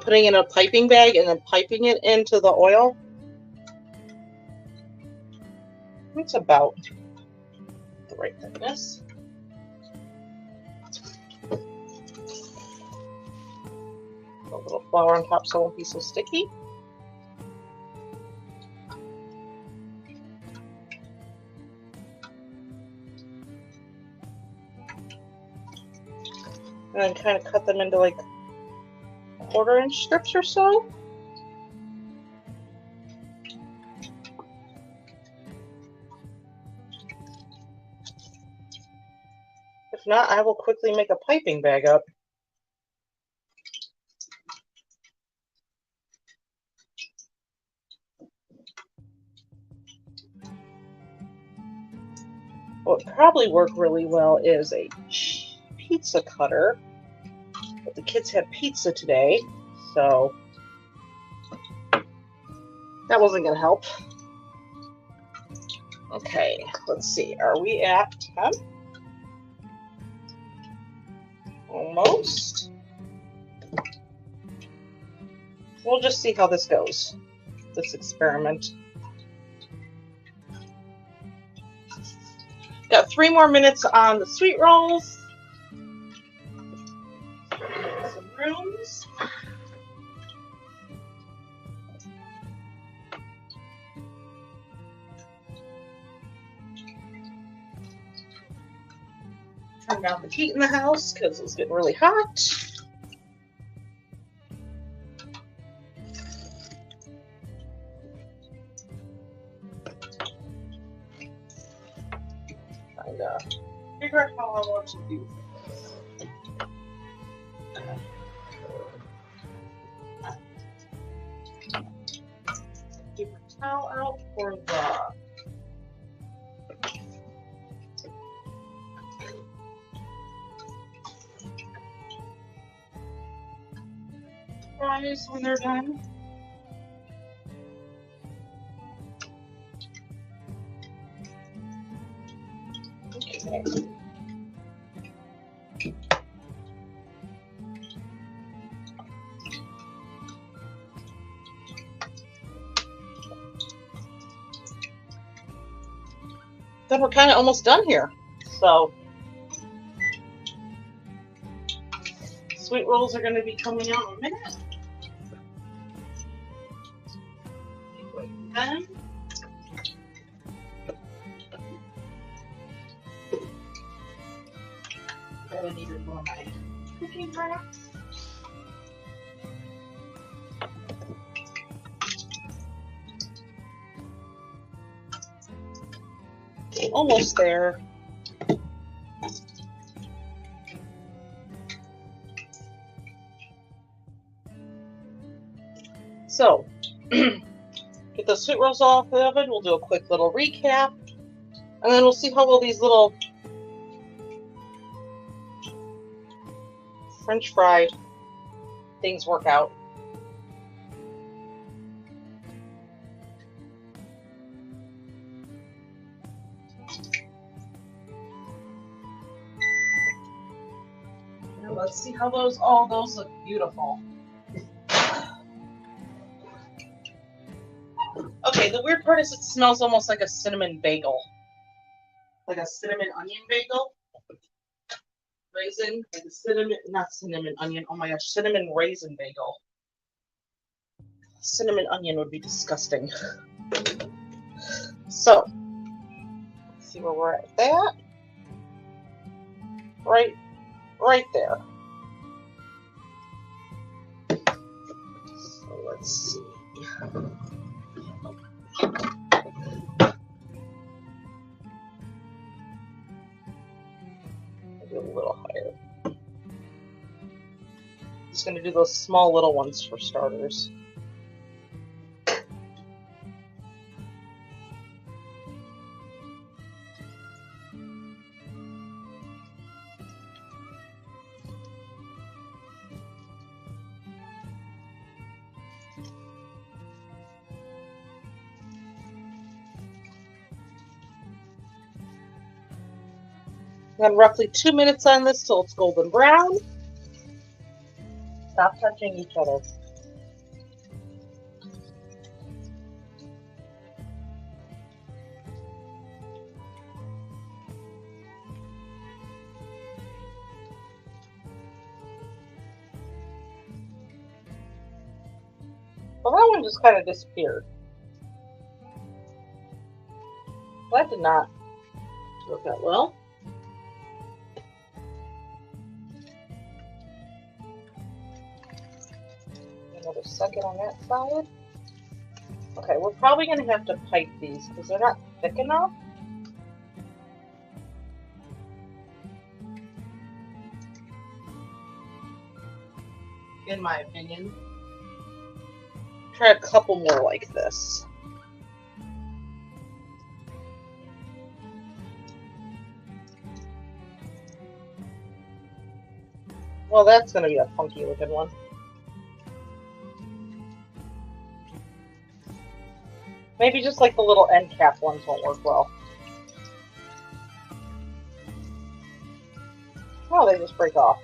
putting in a piping bag and then piping it into the oil. It's about the right thickness. A little flour on top so it won't be so sticky. And then kind of cut them into like 1/4-inch strips or so. If not, I will quickly make a piping bag up. What would probably work really well is a pizza cutter. But the kids had pizza today, so that wasn't going to help. Okay, let's see. Are we at 10? Almost. We'll just see how this goes, this experiment. Got 3 more minutes on the sweet rolls. Some rooms. Turn down the heat in the house because it's getting really hot. Trying to figure out how I want to do this. Keep my towel out for the fries when they're done. Okay. Then we're kind of almost done here. So sweet rolls are going to be coming out in a minute. Wait, then. I needed one of my cooking racks. Almost there. So, get the sweet rolls off the oven. We'll do a quick little recap, and then we'll see how well these little French fry things work out. Now let's see how those look beautiful. Okay, the weird part is it smells almost like a cinnamon bagel. Like a cinnamon onion bagel. Raisin, like a cinnamon, not cinnamon onion, oh my gosh, cinnamon raisin bagel. Cinnamon onion would be disgusting. So, let's see where we're at with that. Right there. So let's see. Maybe a little higher. Just going to do those small little ones for starters. Then roughly 2 minutes on this till it's golden brown. Stop touching each other. Well, that one just kind of disappeared. That did not work out well. Another second on that side. Okay, we're probably going to have to pipe these because they're not thick enough. In my opinion. Try a couple more like this. Well, that's going to be a funky looking one. Maybe just like the little end cap ones won't work well. Oh, they just break off.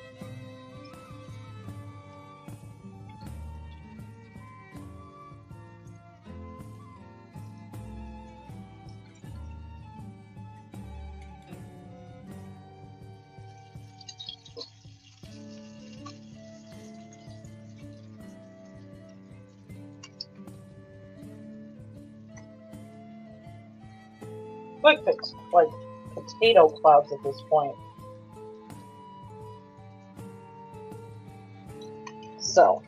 Like potato clouds at this point. So.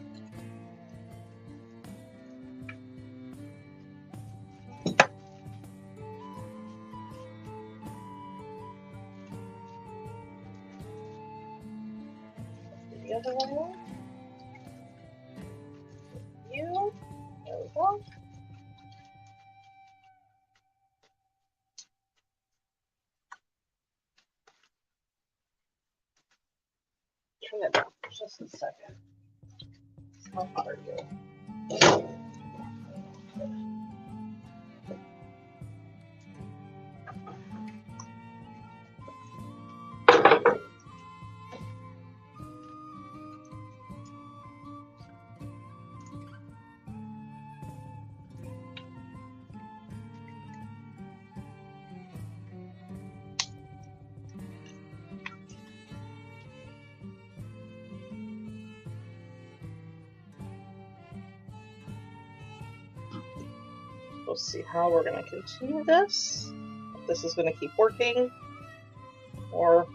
The other one. You. There we go. Turn it down for just a second. How hot are you? We'll see how we're going to continue this. If this is going to keep working, or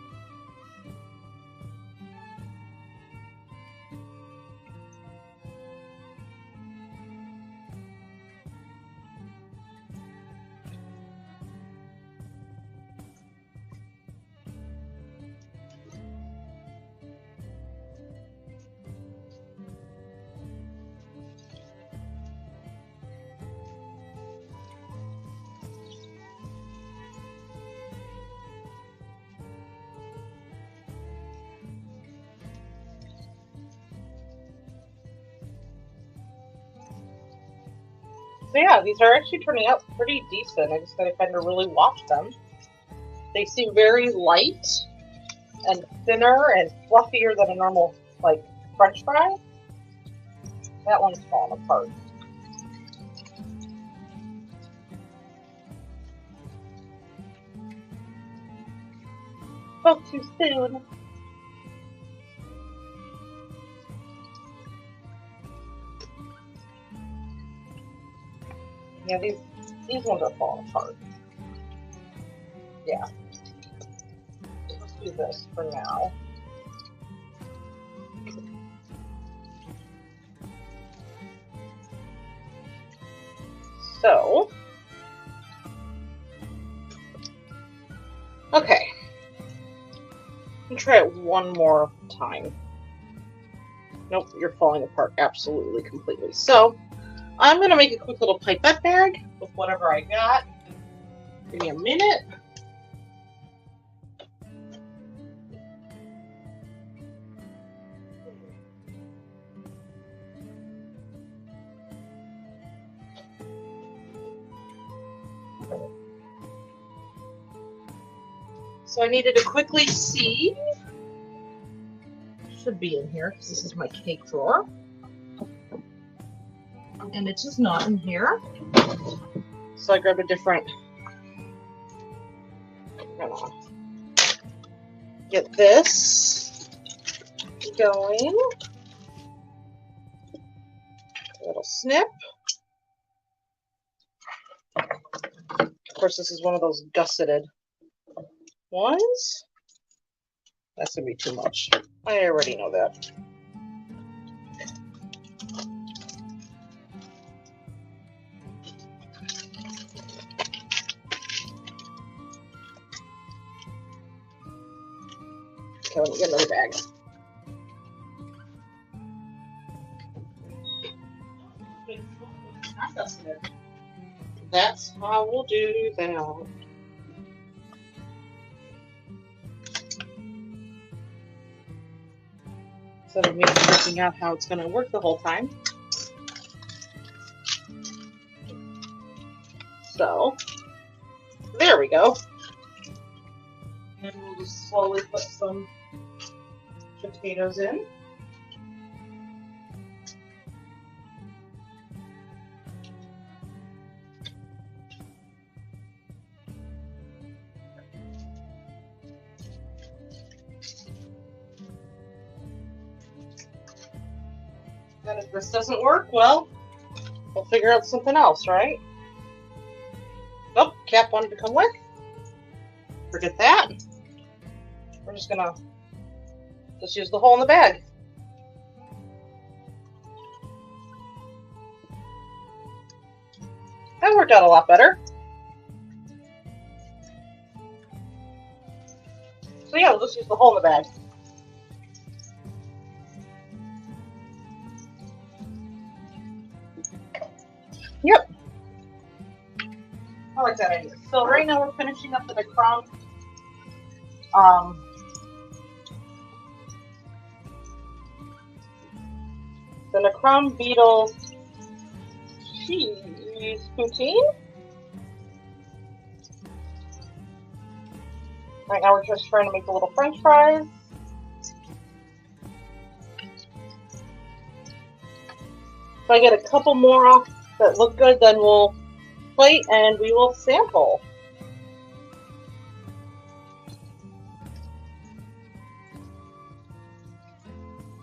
so yeah, these are actually turning out pretty decent. I just gotta kind of really watch them. They seem very light and thinner and fluffier than a normal, like, French fry. That one's falling apart. Spoke too soon. Yeah, these ones are falling apart. Yeah. Let's do this for now. So, okay. I'll try it one more time. Nope, you're falling apart absolutely, completely. So, I'm going to make a quick little pipette bag with whatever I got. Give me a minute. So I needed to quickly see. Should be in here because this is my cake drawer. And it is not in here. So I grabbed a different. I'm gonna get this going. A little snip. Of course, this is one of those gusseted ones. That's gonna be too much. I already know that. Okay, let me get another bag. That's how we'll do that. instead of me freaking out how it's going to work the whole time. So, there we go. And we'll just slowly put some potatoes in. And if this doesn't work, well, we'll figure out something else, right? Oh, Cap wanted to come with. Forget that. We're just gonna use the hole in the bag. That worked out a lot better. So yeah, we'll just use the hole in the bag. Yep. I like that idea. So right now we're finishing up the Necrom. The Necrom Beetle Cheese Poutine. Right now we're just trying to make the little French fries. If I get a couple more off that look good, then we'll plate and we will sample.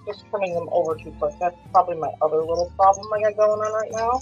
Just turning them over too quick. That's probably my other little problem I got going on right now.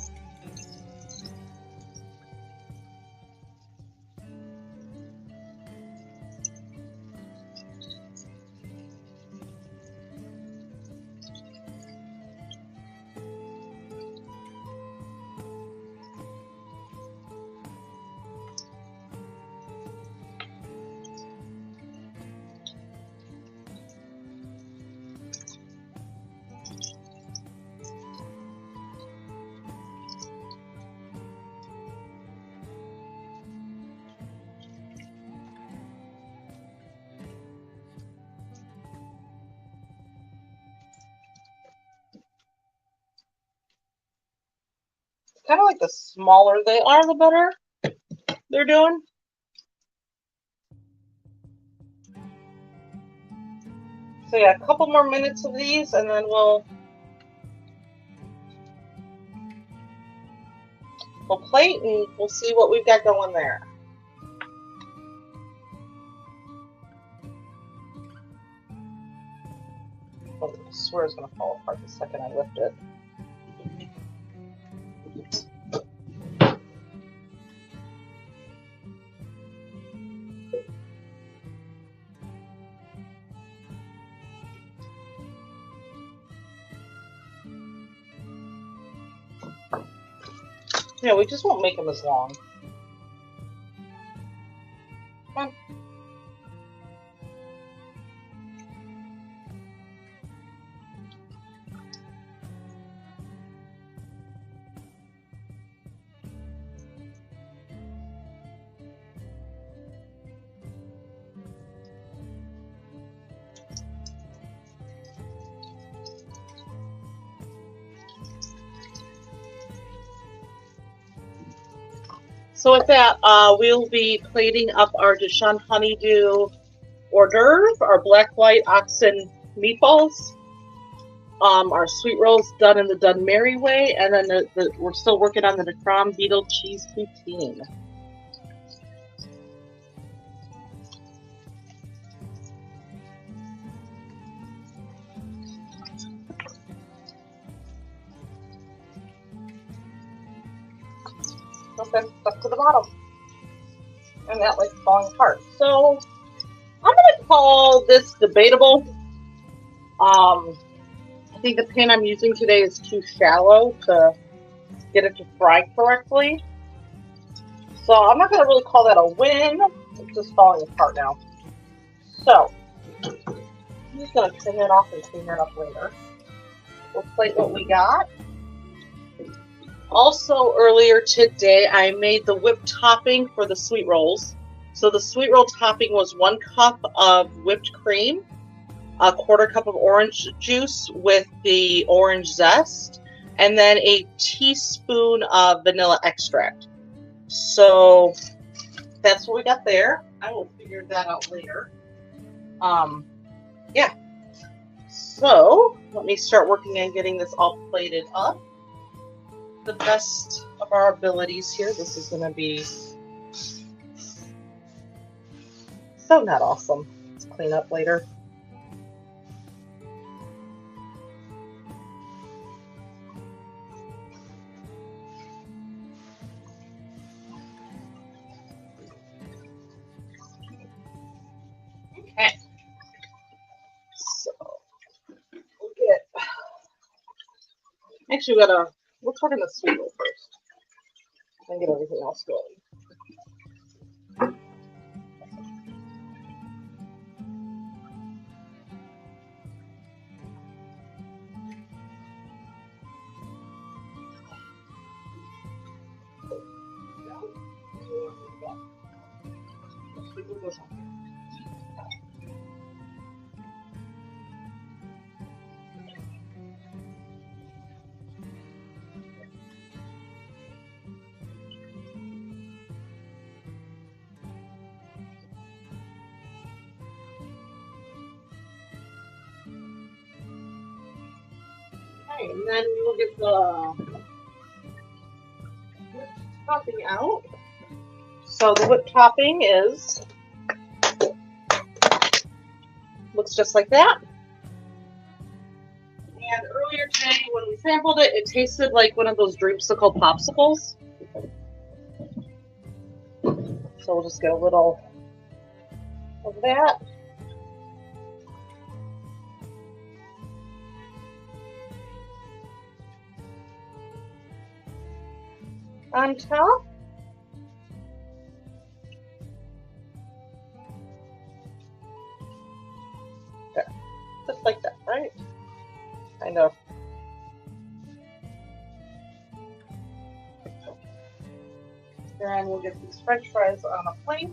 Kind of like the smaller they are, the better they're doing. So yeah, a couple more minutes of these and then we'll plate and we'll see what we've got going there. Oh, I swear it's going to fall apart the second I lift it. Yeah, we just won't make them as long. Come on. So with that, we'll be plating up our Deshaan Honeydew Hors d'oeuvre, our Blacklight Oxen meatballs, our sweet rolls done in the Dunmeri way, and then we're still working on the Necrom Beetle Cheese Poutine. Okay, stuck to the bottom. And that like falling apart. So I'm gonna call this debatable. I think the pan I'm using today is too shallow to get it to fry correctly. So I'm not gonna really call that a win. It's just falling apart now. So I'm just gonna trim it off and clean that up later. We'll plate what we got. Also, earlier today, I made the whipped topping for the sweet rolls. So the sweet roll topping was 1 cup of whipped cream, a quarter cup of orange juice with the orange zest, and then a teaspoon of vanilla extract. So that's what we got there. I will figure that out later. Yeah. So let me start working on getting this all plated up. The best of our abilities here. This is going to be so not awesome. Let's clean up later. Okay. So we'll get. Actually, we'll cook in the sweet roll first and get everything else going. Okay, and then we will get the whipped topping out. So the whipped topping looks just like that. And earlier today, when we sampled it, it tasted like one of those dreamsicle popsicles. So we'll just get a little of that. On top. There. Just like that, right? Kind of. Then we'll get these French fries on a plate.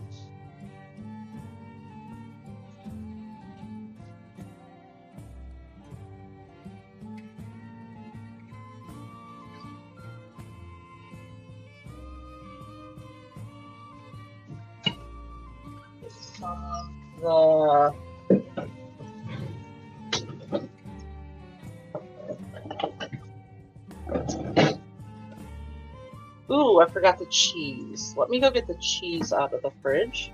Ooh, I forgot the cheese. Let me go get the cheese out of the fridge.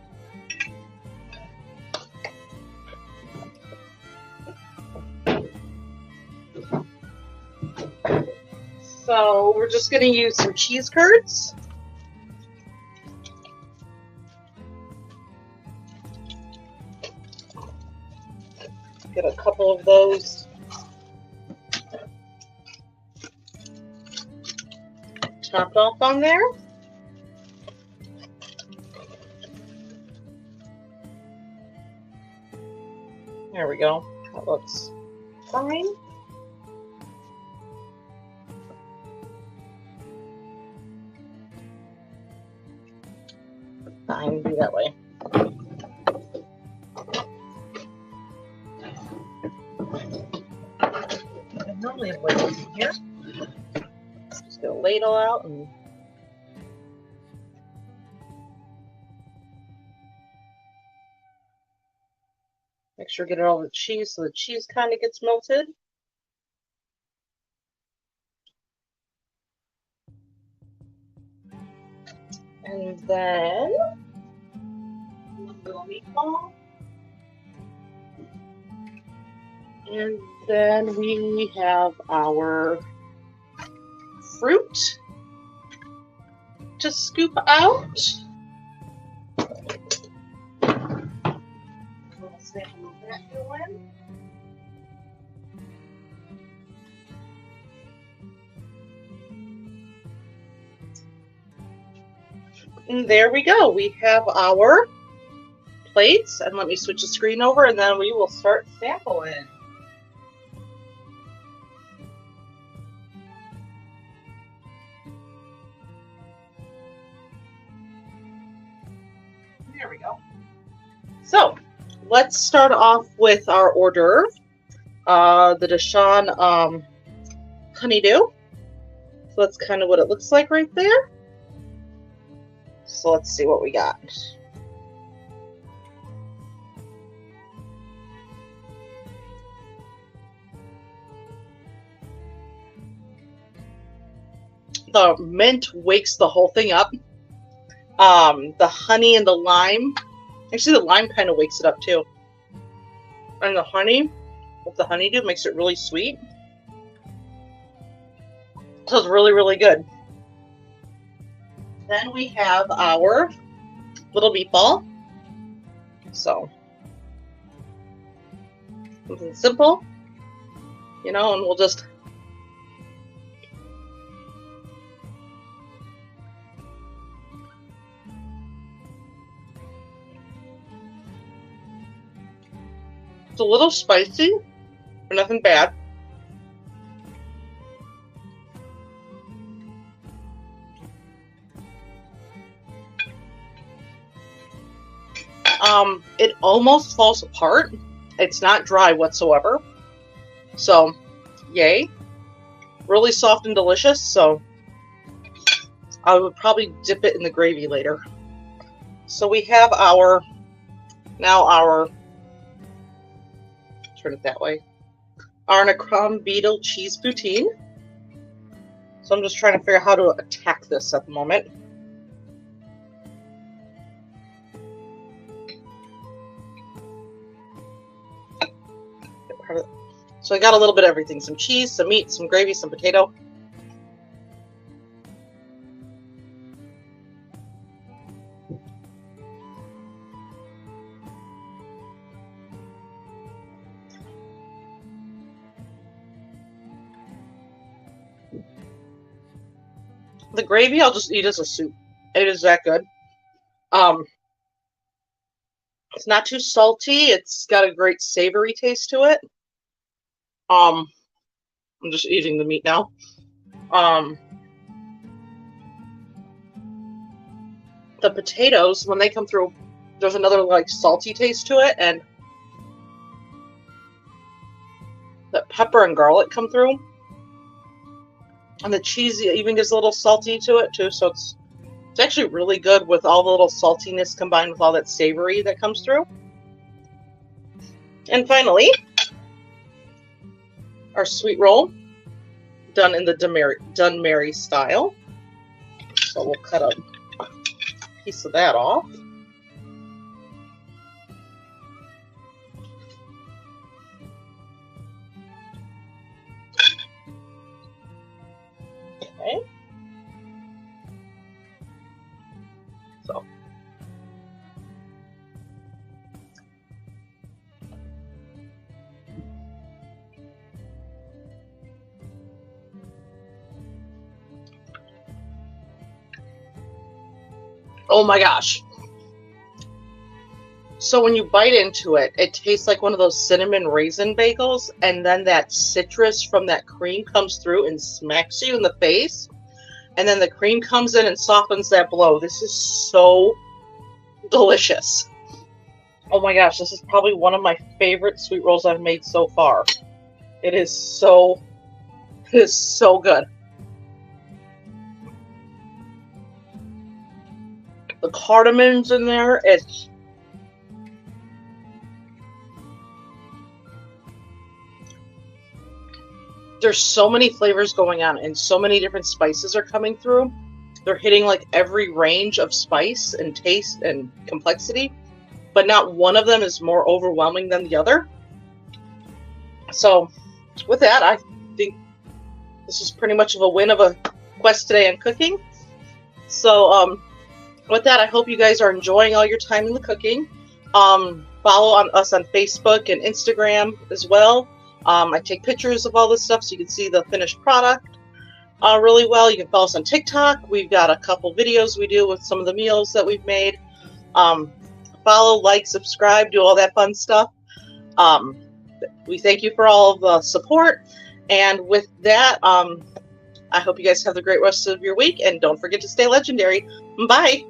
So we're just going to use some cheese curds. Get a couple of those chopped off on there. There we go. That looks fine. Fine, be that way. I normally have ladles in here. Just get a ladle out and make sure to get it all the cheese so the cheese kind of gets melted. And then a little meatball. And then we have our fruit to scoop out. We'll sample that going. And there we go. We have our plates. And let me switch the screen over and then we will start sampling. There we go. So let's start off with our hors d'oeuvre, the Deshaan Honeydew. So that's kind of what it looks like right there. So let's see what we got. The mint wakes the whole thing up. The honey and the lime. Actually, the lime kind of wakes it up too. And the honey with the honeydew makes it really sweet. So it's really, really good. Then we have our little meatball. So, something simple, you know, and we'll just it's a little spicy, but nothing bad. It almost falls apart. It's not dry whatsoever. So, yay. Really soft and delicious, so I would probably dip it in the gravy later. So we have our, turn it that way, our Necrom Beetle Cheese Poutine. So I'm just trying to figure out how to attack this at the moment. So I got a little bit of everything. Some cheese, some meat, some gravy, some potato. The gravy I'll just eat as a soup. It is that good. It's not too salty. It's got a great savory taste to it. I'm just eating the meat now. The potatoes, when they come through, there's another like salty taste to it, and that pepper and garlic come through. And the cheese even gives a little salty to it too, so it's actually really good with all the little saltiness combined with all that savory that comes through. And finally, our sweet roll, done in the Dunmeri style. So we'll cut a piece of that off. Okay. So. Oh my gosh. So when you bite into it, it tastes like one of those cinnamon raisin bagels, and then that citrus from that cream comes through and smacks you in the face, and then the cream comes in and softens that blow. This is so delicious. Oh my gosh, this is probably one of my favorite sweet rolls I've made so far. It is so good. The cardamon's in there. There's so many flavors going on, and so many different spices are coming through. They're hitting like every range of spice and taste and complexity, but not one of them is more overwhelming than the other. So with that, I think this is pretty much of a win of a quest today on cooking. So with that, I hope you guys are enjoying all your time in the cooking. Follow us on Facebook and Instagram as well. I take pictures of all this stuff so you can see the finished product really well. You can follow us on TikTok. We've got a couple videos we do with some of the meals that we've made. Follow, like, subscribe, do all that fun stuff. We thank you for all of the support. And with that, I hope you guys have a great rest of your week. And don't forget to stay legendary. Bye.